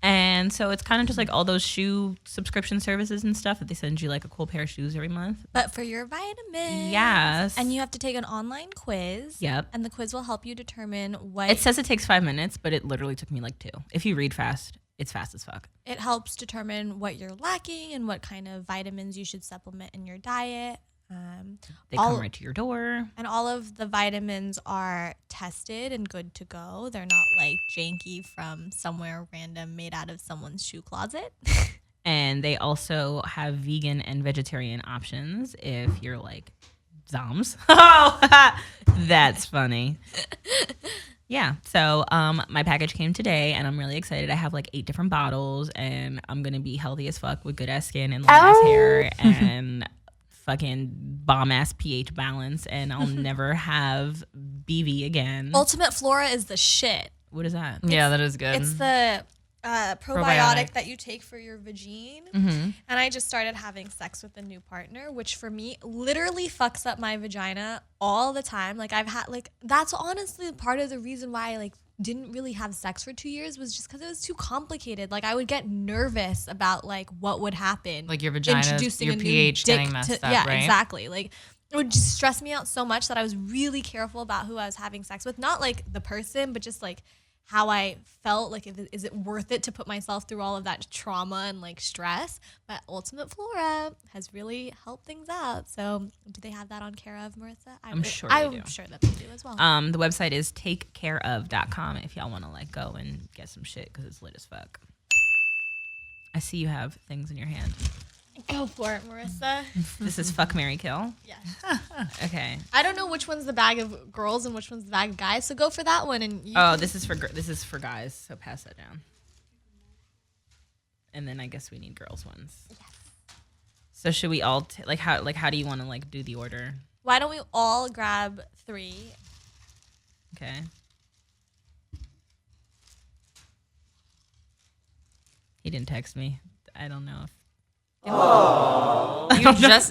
And so it's kind of just like all those shoe subscription services and stuff that they send you like a cool pair of shoes every month. But for your vitamins. Yes. And you have to take an online quiz. Yep. And the quiz will help you determine what It says it takes 5 minutes, but it literally took me like 2. If you read fast, it's fast as fuck. it helps determine what you're lacking and what kind of vitamins you should supplement in your diet. They come right to your door. And all of the vitamins are tested and good to go. They're not like janky from somewhere random made out of someone's shoe closet. And they also have vegan and vegetarian options if you're like zoms. Oh, that's funny. Yeah. So my package came today, and I'm really excited. I have like 8 different bottles, and I'm gonna be healthy as fuck with good ass skin and long ass hair and fucking bomb ass pH balance, and I'll never have BV again. Ultimate Flora is the shit. What is that? Yeah, that is good. It's the probiotic Probiotic. that you take for your vagine. Mm-hmm. And I just started having sex with a new partner, which for me literally fucks up my vagina all the time. Like I've had like that's honestly part of the reason why I like didn't really have sex for 2 years was just because it was too complicated. Like I would get nervous about like what would happen. Like your vagina, introducing your a new pH dick getting messed up, yeah, right? exactly. Like it would just stress me out so much that I was really careful about who I was having sex with. Not like the person, but just like how I felt. Like, is it worth it to put myself through all of that trauma and like stress? But Ultimate Flora has really helped things out. So, do they have that on Care of, Marissa? I'm sure they do. I'm sure that they do as well. The website is takecareof.com if y'all want to like go and get some shit because it's lit as fuck. I see you have things in your hand. Go for it, Marissa. This is fuck, marry, kill. Yes. Okay. I don't know which one's the bag of girls and which one's the bag of guys. So go for that one. And you Oh, this is for guys. So pass that down. And then I guess we need girls ones. Yes. So should we all how do you want to like do the order? why don't we all grab 3? Okay. He didn't text me. I don't know if.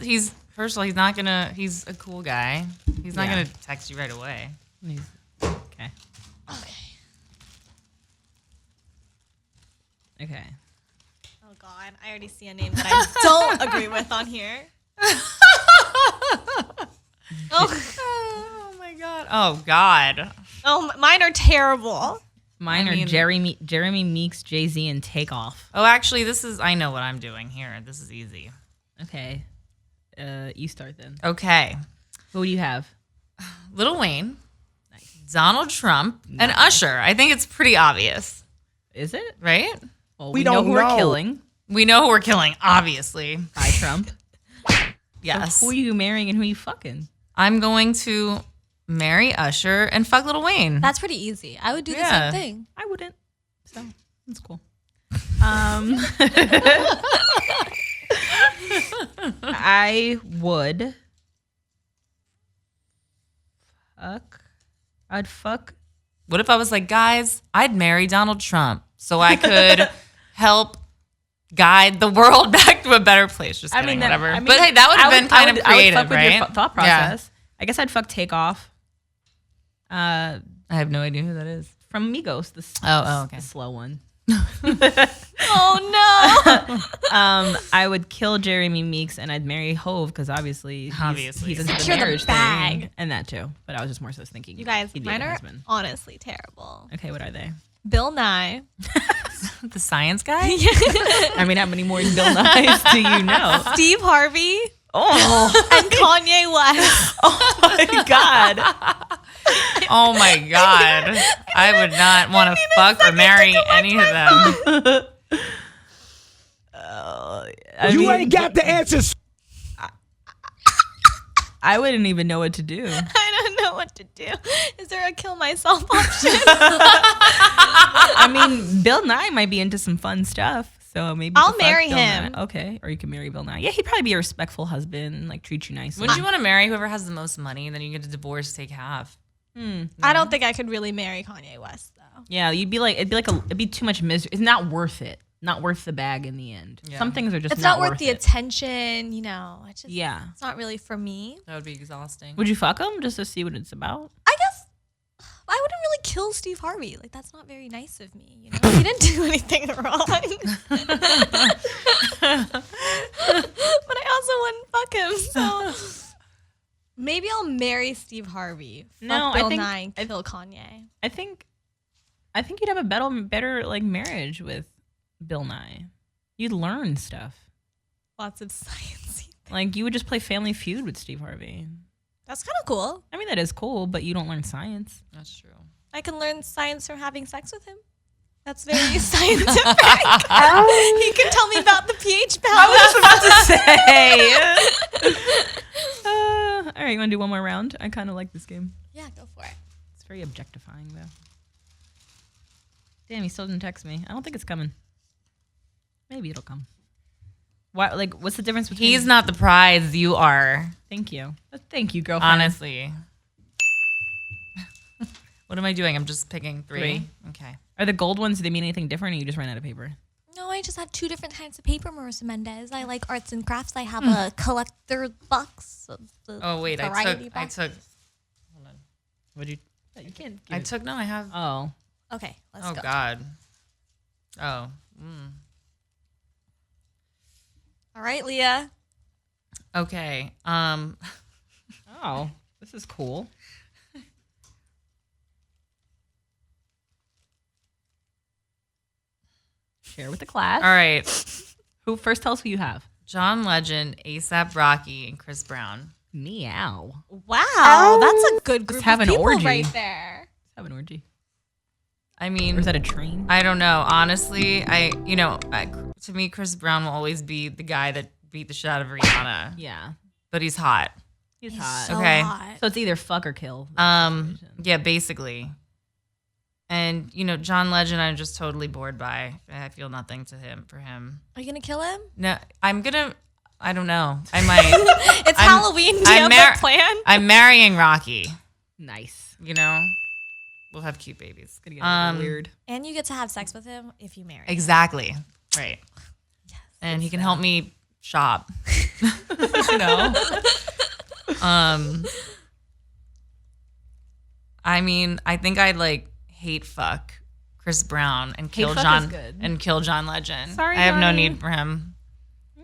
He's first of all, he's a cool guy. He's not Yeah. gonna text you right away. Okay. Okay. Oh God, I already see a name that I don't agree with on here. Oh my god. Oh god. Oh, mine are terrible. Mine are Jeremy Meeks, Jay-Z, and Takeoff. Oh, actually, I know what I'm doing here. This is easy. Okay. You start then. Okay. Who do you have? Lil Wayne, Donald Trump, and Usher. I think it's pretty obvious, Is it? right? Well, We know don't who we're know. killing. We know who we're killing, obviously. By Trump. Yes. Who are you marrying and who are you fucking? I'm going to marry Usher and fuck Lil Wayne. That's pretty easy. I would do the Yeah. same thing. I wouldn't. So that's cool. I would fuck. I'd fuck. What if I was like, guys, I'd marry Donald Trump so I could help guide the world back to a better place. Just kidding, whatever. But hey, that would have been kind of creative, I would fuck right? with your thought process. I guess I'd fuck Takeoff. I have no idea who that is. From Migos, okay. the slow one. Oh no! I would kill Jeremy Meeks and I'd marry Hove because obviously he's into the Secure the marriage bag. thing and that too. But I was just more so thinking You guys, he'd be mine a are husband. honestly terrible. Okay, what are they? Bill Nye, The science guy? I mean, how many more Bill Nye's do you know? Steve Harvey Oh, and Kanye West. oh my God. Oh my God. I would not want to fuck or marry any of them. You ain't got the answers. I wouldn't even know what to do. I don't know what to do. Is there a kill myself option? I mean, Bill Nye might be into some fun stuff. So maybe I'll you could fuck marry Bill him. Nye. Okay. Or you can marry Bill Nye. Yeah, he'd probably be a respectful husband, like treat you nicely. Wouldn't you want to marry whoever has the most money? Then you get a divorce, take half. I don't think I could really marry Kanye West though. Yeah, it'd be too much misery. It's not worth it. Not worth the bag in the end. Yeah. Some things are just It's not worth the it. attention, you know. It's just, Yeah. it's not really for me. That would be exhausting. Would you fuck him just to see what it's about? I guess I wouldn't really kill Steve Harvey. Like that's not very nice of me, you know. He didn't do anything wrong. But I also wouldn't fuck him. So maybe I'll marry Steve Harvey. Fuck No, I Bill think- Nye and kill Kanye. I think you'd have a better like marriage with Bill Nye. You'd learn stuff. Lots of science. Like you would just play Family Feud with Steve Harvey. That's kind of cool. I mean that is cool, but you don't learn science. That's true. I can learn science from having sex with him. That's very scientific. He can tell me about the pH balance. About to say. All right, you want to do one more round? I kind of like this game. Yeah, go for it. It's very objectifying, though. Damn, he still didn't text me. I don't think it's coming. Maybe it'll come. Why? Like, what's the difference between? He's not the prize. You are. Thank you. Thank you, girlfriend. Honestly. What am I doing? I'm just picking three. Okay. Are the gold ones? Do they mean anything different, or you just ran out of paper? No, I just have two different types of paper, Marisa Mendez. I like arts and crafts. I have a collector box. Of the Oh wait, I variety took. box. Hold on. Would you? You can't. I took. No, I have. Oh. Okay, let's Oh go. God. Oh. All right, Leah. Okay. Oh, this is cool. Share with the class. All right. Who first? Tell us who you have. John Legend, ASAP Rocky, and Chris Brown. Meow. Wow, that's a good group have of an people orgy. right there. Let's have an orgy. I Or mean, is that a train? I don't know. Honestly, to me, Chris Brown will always be the guy that beat the shit out of Rihanna. Yeah. But he's hot. He's hot. So Okay. hot. So it's either fuck or kill. Yeah, basically. And John Legend, I'm just totally bored by. I feel nothing for him. Are you gonna kill him? No, I don't know. I might. It's Halloween. Do you have a plan? I'm marrying Rocky. Nice. We'll have cute babies. Gonna get a little weird. And you get to have sex with him if you marry him. Exactly. Right. And he can help me shop. I mean, I think I'd hate fuck Chris Brown and kill fuck John is good. and kill John Legend. Sorry, I have no Johnny. need for him.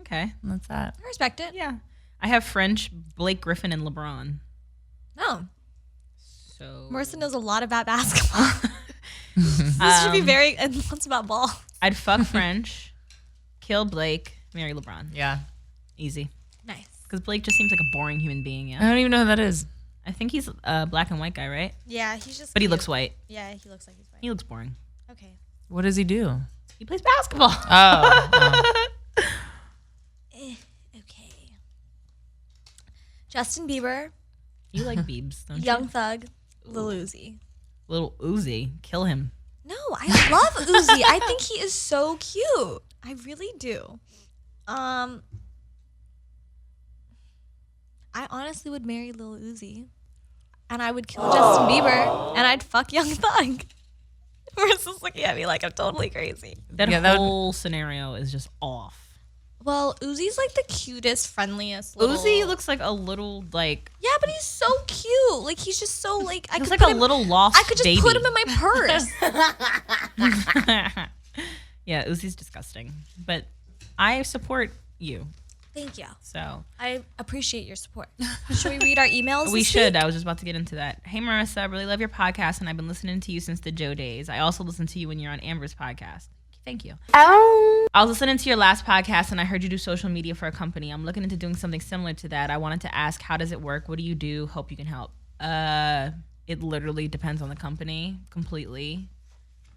Okay. That's that. I respect it. Yeah. I have French, Blake Griffin, and LeBron. No. So Marissa knows a lot about basketball. This should be very, and what's about ball? I'd fuck French, kill Blake, marry LeBron. Yeah. Easy. Nice. Because Blake just seems like a boring human being. I Yeah. don't even know who that is. I think he's a black and white guy, right? Yeah, he's just. But he cute. looks white. Yeah, he looks like he's white. He looks boring. Okay. What does he do? He plays basketball. Oh. Okay. Justin Bieber, You like Biebs, don't Young you? Thug, Lil Uzi. Little Uzi. Kill him. No, I love Uzi. I think he is so cute. I really do. I honestly would marry Lil Uzi. And I would kill Justin Bieber. And I'd fuck Young Thug. Marissa's looking at me like I'm totally crazy. That Yeah, that would- whole scenario is just off. Well, Uzi's like the cutest, friendliest little... Uzi looks like a little like Yeah, but he's so cute. Like, he's just so, like... I looks could like put a him, little lost I could just baby. put him in my purse. Yeah, Uzi's disgusting. But I support you. Thank you. So I appreciate your support. Should we read our emails we this should. week? I was just about to get into that. Hey Marissa, I really love your podcast and I've been listening to you since the Joe days. I also listen to you when you're on Amber's podcast. Thank you. I was listening to your last podcast and I heard you do social media for a company. I'm looking into doing something similar to that. I wanted to ask, how does it work? What do you do? Hope you can help. It literally depends on the company completely.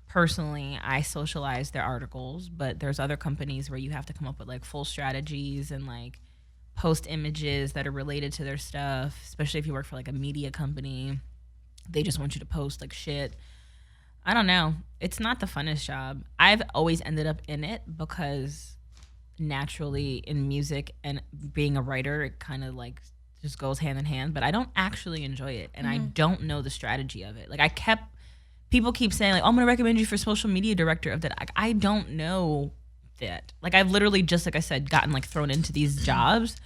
Personally, I socialize their articles, but there's other companies where you have to come up with like full strategies and like post images that are related to their stuff, especially if you work for like a media company. They just want you to post like shit. I don't know. It's not the funnest job. I've always ended up in it because naturally in music and being a writer, it kind of like just goes hand in hand, but I don't actually enjoy it. And I don't know the strategy of it. Like people keep saying like, oh, I'm going to recommend you for social media director of that. I don't know that. Like I've literally just, like I said, gotten like thrown into these jobs.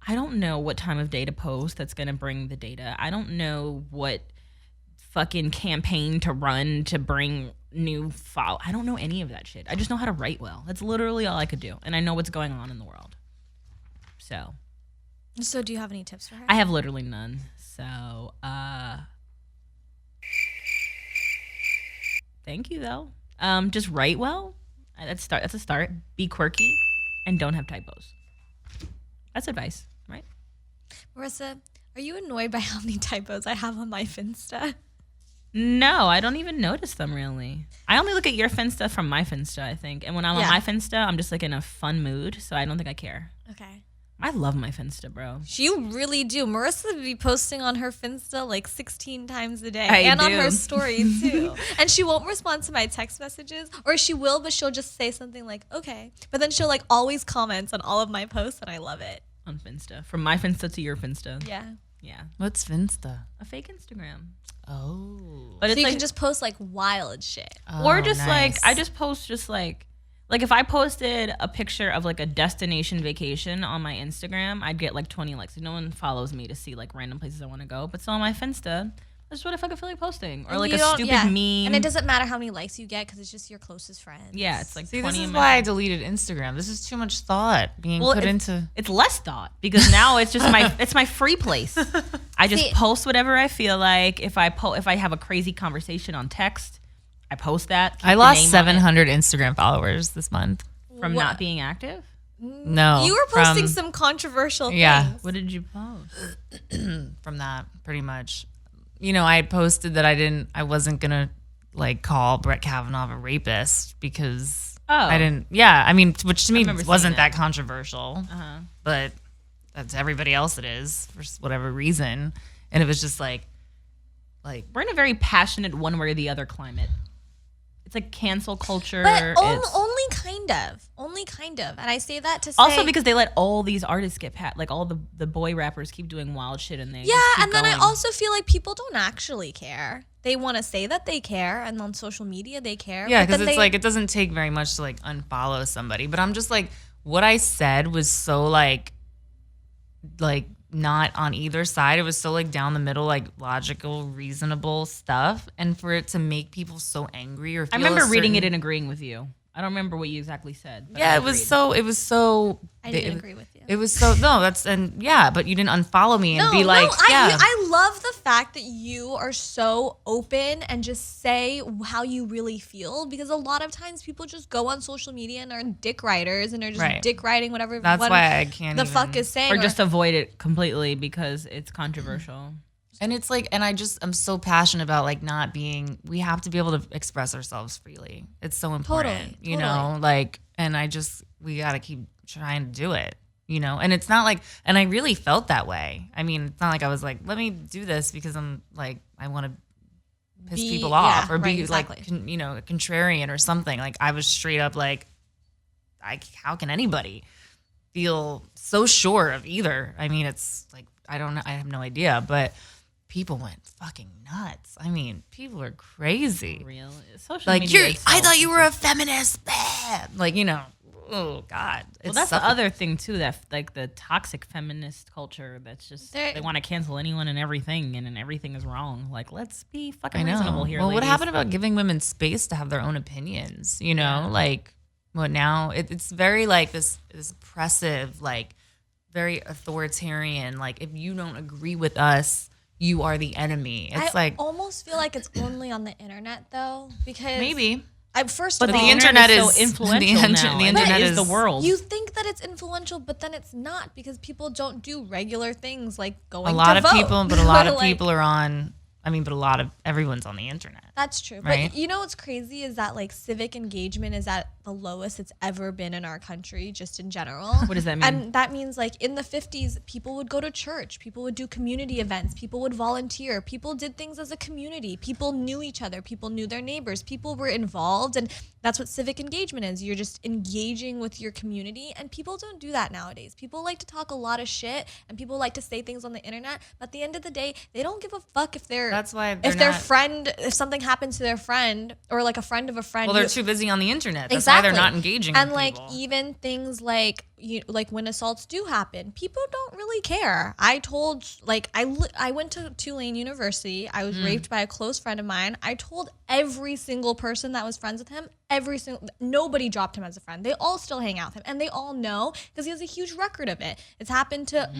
I don't know what time of day to post that's going to bring the data. I don't know what fucking campaign to run to bring new follow. I don't know any of that shit. I just know how to write well. That's literally all I could do. And I know what's going on in the world. So do you have any tips for her? I have literally none. So, thank you though. Just write well. That's a start. Be quirky and don't have typos. That's advice, right? Marisa, are you annoyed by how many typos I have on my Finsta? No, I don't even notice them really. I only look at your Finsta from my Finsta, I think. And when I'm on my Finsta, I'm just like in a fun mood, so I don't think I care. Okay. I love my Finsta, bro. You really do. Marisa would be posting on her Finsta like 16 times a day. I on do. her story too. And she won't respond to my text messages, or she will, but she'll just say something like, okay. But then she'll like always comment on all of my posts, and I love it. On Finsta. From my Finsta to your Finsta. Yeah. Yeah. What's Finsta? A fake Instagram. Oh. But So it's you like, can just post like wild shit. or just nice. like, I just post just like if I posted a picture of like a destination vacation on my Instagram, I'd get like 20 likes. No one follows me to see like random places I want to go. But so on my Finsta, that's what I fucking feel like posting. Or And like you a don't- stupid yeah. meme. And it doesn't matter how many likes you get because it's just your closest friends. Yeah, it's like See, 20. this is why I deleted Instagram. This is too much thought being put into. It's less thought because now it's just it's my free place. I just See- post whatever I feel like. If I have a crazy conversation on text, I post that. keep I the lost name on it 700 Instagram followers this month. from not being active. No. You were posting from- some controversial Yeah. things. What did you post? from that pretty much. You know, I had posted that I wasn't gonna like call Brett Kavanaugh a rapist because I didn't. Yeah, I mean, which to me remember wasn't seeing that controversial, but that's everybody else it is for whatever reason. And it was just like We're in a very passionate one way or the other climate. It's like cancel culture. But It's- only kind of. And I say that to say. also because they let all these artists get like all the boy rappers keep doing wild shit and they yeah, just keep and then I going. also feel like people don't actually care. They want to say that they care, and on social media they care. yeah, but because then it's they- like it doesn't take very much to like unfollow somebody. But I'm just like, what I said was so like not on either side. It was so like down the middle, like logical, reasonable stuff, and for it to make people so angry or I feel remember a reading certain- it and agreeing with you. I don't remember what you exactly said. But Yeah, I it was so. I didn't agree with you. It was so but you didn't unfollow me and be like, I love the fact that you are so open and just say how you really feel, because a lot of times people just go on social media and are dick writers and are just Right. dick writing whatever That's why I can't the even- fuck is saying, or just avoid it completely because it's controversial. And it's like, and I'm so passionate about like not being, we have to be able to express ourselves freely. It's so important, Totally, you know, like, and we got to keep trying to do it, you know, and it's not like, and I really felt that way. I mean, it's not like I was like, let me do this because I'm like, I want to piss people off or be like, you know, a contrarian or something. Like I was straight up like, how can anybody feel so sure of either? I mean, it's like, I don't know. I have no idea, but people went fucking nuts. I mean, people are crazy. Real social Like, media. I thought you were a feminist. Blah. Like, you know, oh God. Well, that's the other thing too. That like the toxic feminist culture. That's just they want to cancel anyone and everything, and everything is wrong. Like, let's be fucking reasonable here. Well, what ladies. happened about giving women space to have their own opinions? You know, like what now? It's very like this oppressive, like very authoritarian. Like if you don't agree with us, you are the enemy. It's I like almost feel like it's only on the internet though, because maybe. First But of the all, internet so is influential now. The internet is the world. you think that it's influential, but then it's not because people don't do regular things like going a lot to of vote. people, but a lot of Like, people are on. I mean, but everyone's on the internet. That's true. Right? But you know what's crazy is that like civic engagement is at the lowest it's ever been in our country, just in general. What does that mean? And that means like in the 50s, people would go to church, people would do community events, people would volunteer, people did things as a community, people knew each other, people knew their neighbors, people were involved. And that's what civic engagement is. You're just engaging with your community. And people don't do that nowadays. People like to talk a lot of shit and people like to say things on the internet. But at the end of the day, they don't give a fuck if they're That's why if something happens to their friend or like a friend of a friend. Well, they're too busy on the internet. That's Exactly. why they're not engaging. And with like people. even things like like when assaults do happen, people don't really care. I told like I went to Tulane University. I was raped by a close friend of mine. I told every single person that was friends with him. Nobody dropped him as a friend. They all still hang out with him, and they all know because he has a huge record of it. It's happened to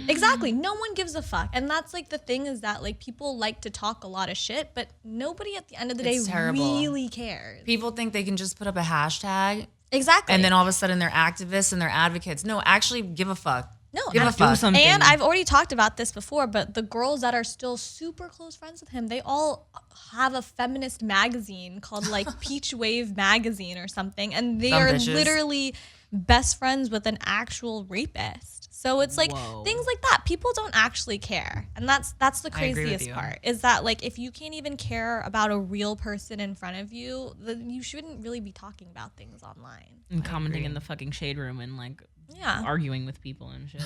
exactly. No one gives a fuck, and that's like the thing is that like people like to talk a lot of shit, but nobody at the end of the day really cares. People think they can just put up a hashtag. Exactly. And then all of a sudden they're activists and they're advocates. No, actually give a fuck. No, give a and- fuck. something. And I've already talked about this before, but the girls that are still super close friends with him, they all have a feminist magazine called like Peach Wave Magazine or something. And they Dumb are bitches. literally best friends with an actual rapist. So it's like things like that. People don't actually care. And that's the I agree with craziest you. part is that like if you can't even care about a real person in front of you, then you shouldn't really be talking about things online. And commenting in the fucking shade room and like Yeah. arguing with people and shit.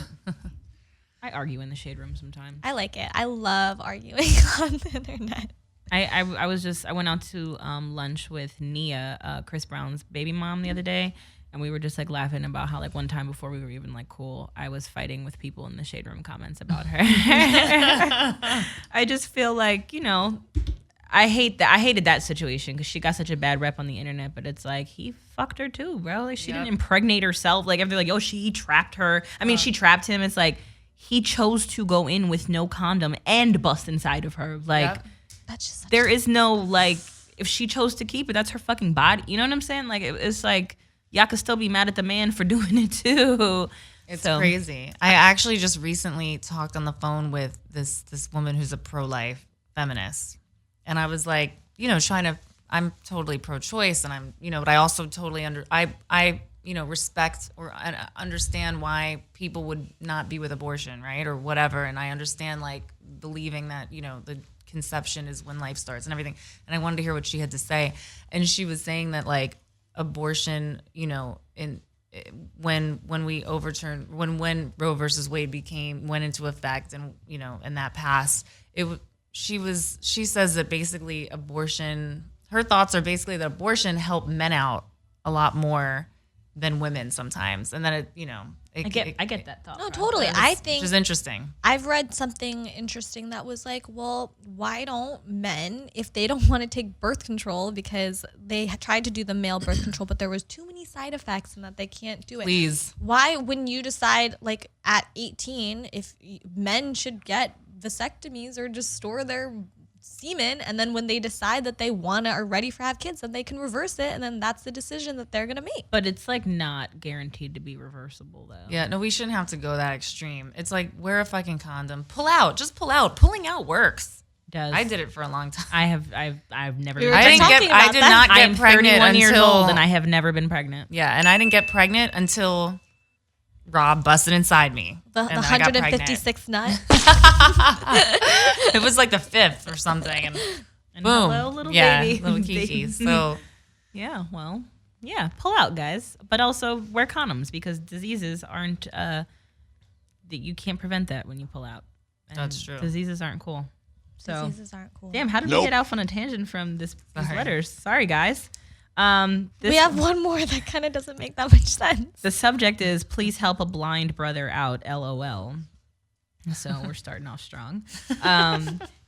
I argue in the shade room sometimes. I like it. I love arguing on the internet. I went out to lunch with Nia, Chris Brown's baby mom, the other day, and we were just like laughing about how like one time before we were even like cool, I was fighting with people in the shade room comments about her. I just feel like, you know, I hated that situation because she got such a bad rep on the internet, but it's like he fucked her too, bro. Like she didn't impregnate herself. Like if they're like, oh, he trapped her. I mean, she trapped him. It's like he chose to go in with no condom and bust inside of her. Like That's just such there is no like if she chose to keep it, that's her fucking body. You know what I'm saying? Like it's like y'all could still be mad at the man for doing it too. It's crazy. I actually just recently talked on the phone with this woman who's a pro-life feminist. And I was like, you know, I'm totally pro-choice and I'm, you know, but I also totally I you know, respect or understand why people would not be with abortion, right? Or whatever. And I understand like believing that, you know, the conception is when life starts and everything. And I wanted to hear what she had to say. And she was saying that like abortion, you know, when Roe versus Wade went into effect and, you know, and that passed, she says that basically abortion, her thoughts are basically that abortion helped men out a lot more than women sometimes. And then it, you know, I get that thought. No, totally. I think which is interesting. I've read something interesting that was like, well, why don't men, if they don't want to take birth control because they tried to do the male birth control, but there was too many side effects and that they can't do it. Please. Why wouldn't you decide like at 18 if men should get vasectomies or just store their semen, and then when they decide that they are ready for have kids, then they can reverse it, and then that's the decision that they're gonna make. But it's like not guaranteed to be reversible though. Yeah, no, we shouldn't have to go that extreme. It's like wear a fucking condom. Pull out. Just pull out. Pulling out works. Does. I did it for a long time. I've never. We were I just talking did about that. not I get am pregnant 31 years until old, and I have never been pregnant. Yeah, and I didn't get pregnant until Rob busted inside me. The and then I got pregnant. 156 nut. It was like the 5th or something, and And boom, hello, little yeah, baby. little Kiki. So Yeah, well, yeah, pull out, guys, but also wear condoms because diseases aren't. That you can't prevent that when you pull out. And That's true. Diseases aren't cool. So Diseases aren't cool. damn, how did we get off on a tangent from these Sorry. letters? Sorry, guys. We have one more that kind of doesn't make that much sense. The subject is please help a blind brother out. LOL. So we're starting off strong.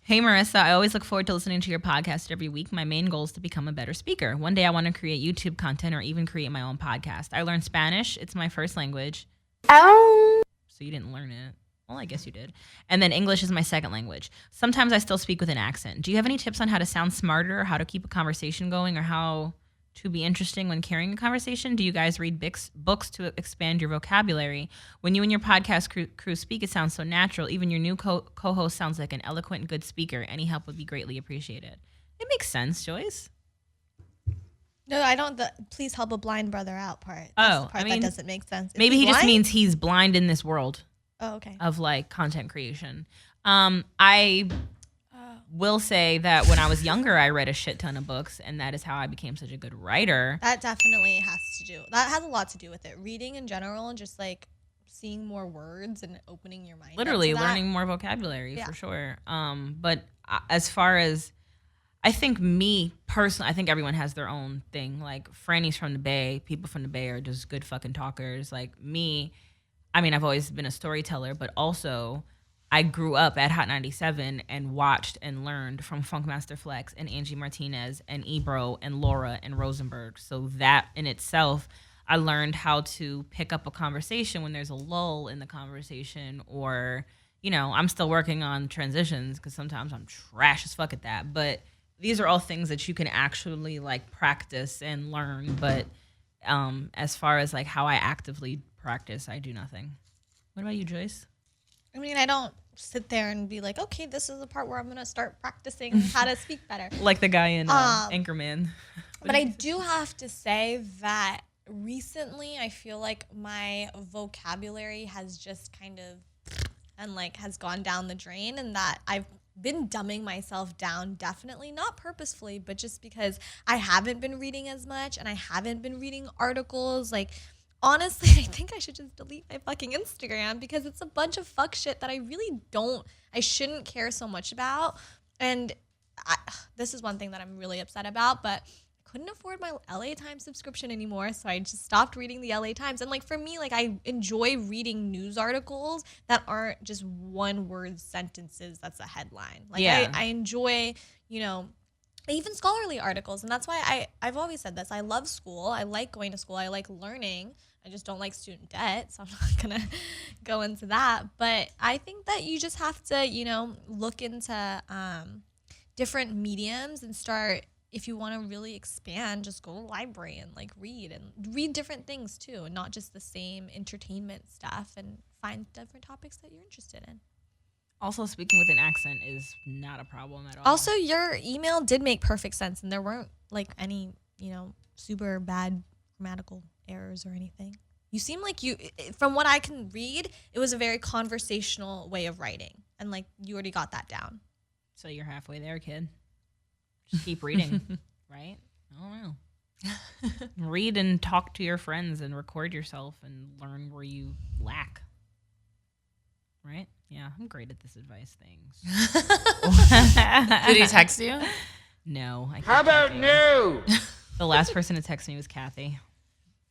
Hey, Marisa, I always look forward to listening to your podcast every week. My main goal is to become a better speaker. One day I want to create YouTube content or even create my own podcast. I learned Spanish. It's my first language. So you didn't learn it. Well, I guess you did. And then English is my second language. Sometimes I still speak with an accent. Do you have any tips on how to sound smarter or how to keep a conversation going or how to be interesting when carrying a conversation? Do you guys read books to expand your vocabulary? When you and your podcast crew speak, it sounds so natural. Even your new co-host sounds like an eloquent and good speaker. Any help would be greatly appreciated. It makes sense, Joyce. No, I don't. The please help a blind brother out part. That's the part that doesn't make sense. Maybe he just means he's blind in this world. Oh, okay. Of like content creation. I will say that when I was younger, I read a shit ton of books, and that is how I became such a good writer. That definitely has a lot to do with it. Reading in general, and just like seeing more words and opening your mind. Literally learning more vocabulary for sure. But as far as I think me personally, I think everyone has their own thing. Like Franny's from the Bay, people from the Bay are just good fucking talkers. Like me, I mean, I've always been a storyteller, but also I grew up at Hot 97 and watched and learned from Funkmaster Flex and Angie Martinez and Ebro and Laura and Rosenberg. So that in itself, I learned how to pick up a conversation when there's a lull in the conversation, or, you know, I'm still working on transitions because sometimes I'm trash as fuck at that. But these are all things that you can actually like practice and learn. But as far as like how I actively practice, I do nothing. What about you, Joyce? I mean, I don't sit there and be like, okay, this is the part where I'm going to start practicing how to speak better. Like the guy in Anchorman. But I do have to say that recently I feel like my vocabulary has just kind of and like has gone down the drain, and that I've been dumbing myself down, definitely not purposefully, but just because I haven't been reading as much and I haven't been reading articles. Like, honestly, I think I should just delete my fucking Instagram because it's a bunch of fuck shit that I shouldn't care so much about. And this is one thing that I'm really upset about, but I couldn't afford my LA Times subscription anymore, so I just stopped reading the LA Times. And like for me, like I enjoy reading news articles that aren't just one word sentences that's a headline. Like I enjoy, you know, even scholarly articles. And that's why I've always said this. I love school. I like going to school. I like learning. I just don't like student debt, so I'm not going to go into that. But I think that you just have to, you know, look into different mediums and start, if you want to really expand, just go to the library and like read different things too, and not just the same entertainment stuff, and find different topics that you're interested in. Also, speaking with an accent is not a problem at all. Also, your email did make perfect sense, and there weren't like any, you know, super bad grammatical errors or anything. You seem like from what I can read, it was a very conversational way of writing, and like you already got that down. So you're halfway there, kid. Just keep reading, right? I don't know. Read and talk to your friends and record yourself and learn where you lack. Right? Yeah, I'm great at this advice thing. Did he text you? No. How about no? The last person to text me was Kathy.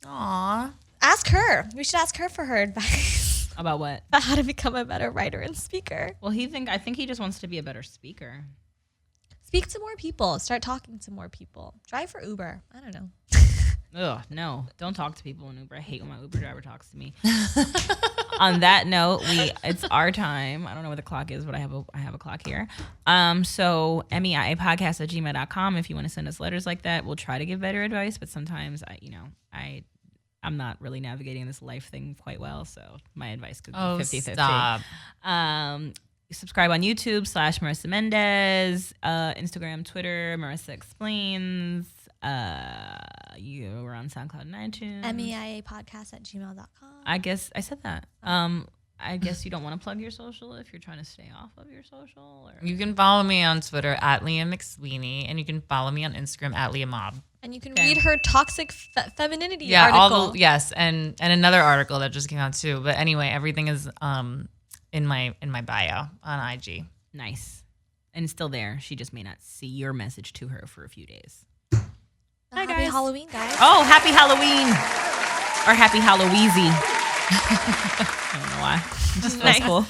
Aw. Ask her. We should ask her for her advice. About what? About how to become a better writer and speaker. Well, I think he just wants to be a better speaker. Speak to more people. Start talking to more people. Drive for Uber. I don't know. Ugh, no. Don't talk to people in Uber. I hate when my Uber driver talks to me. On that note, it's our time. I don't know what the clock is, but I have a clock here. So meiapodcast@gmail.com if you want to send us letters like that. We'll try to give better advice, but sometimes I'm not really navigating this life thing quite well, so my advice could be 50-50. Stop. Subscribe on YouTube /Marisa Mendez, Instagram, Twitter, Marisa Explains. We're on SoundCloud and iTunes. meiapodcast@gmail.com. I guess I said that. I guess you don't want to plug your social if you're trying to stay off of your social. Or? You can follow me on Twitter @Leah McSweeney, and you can follow me on Instagram @Leah Mob. And you can read her toxic femininity article. And another article that just came out too. But anyway, everything is in my bio on IG. Nice. And it's still there. She just may not see your message to her for a few days. Hi, happy Halloween, guys. Oh, happy Halloween. Or happy Halloweezy. I don't know why. Just feels cool.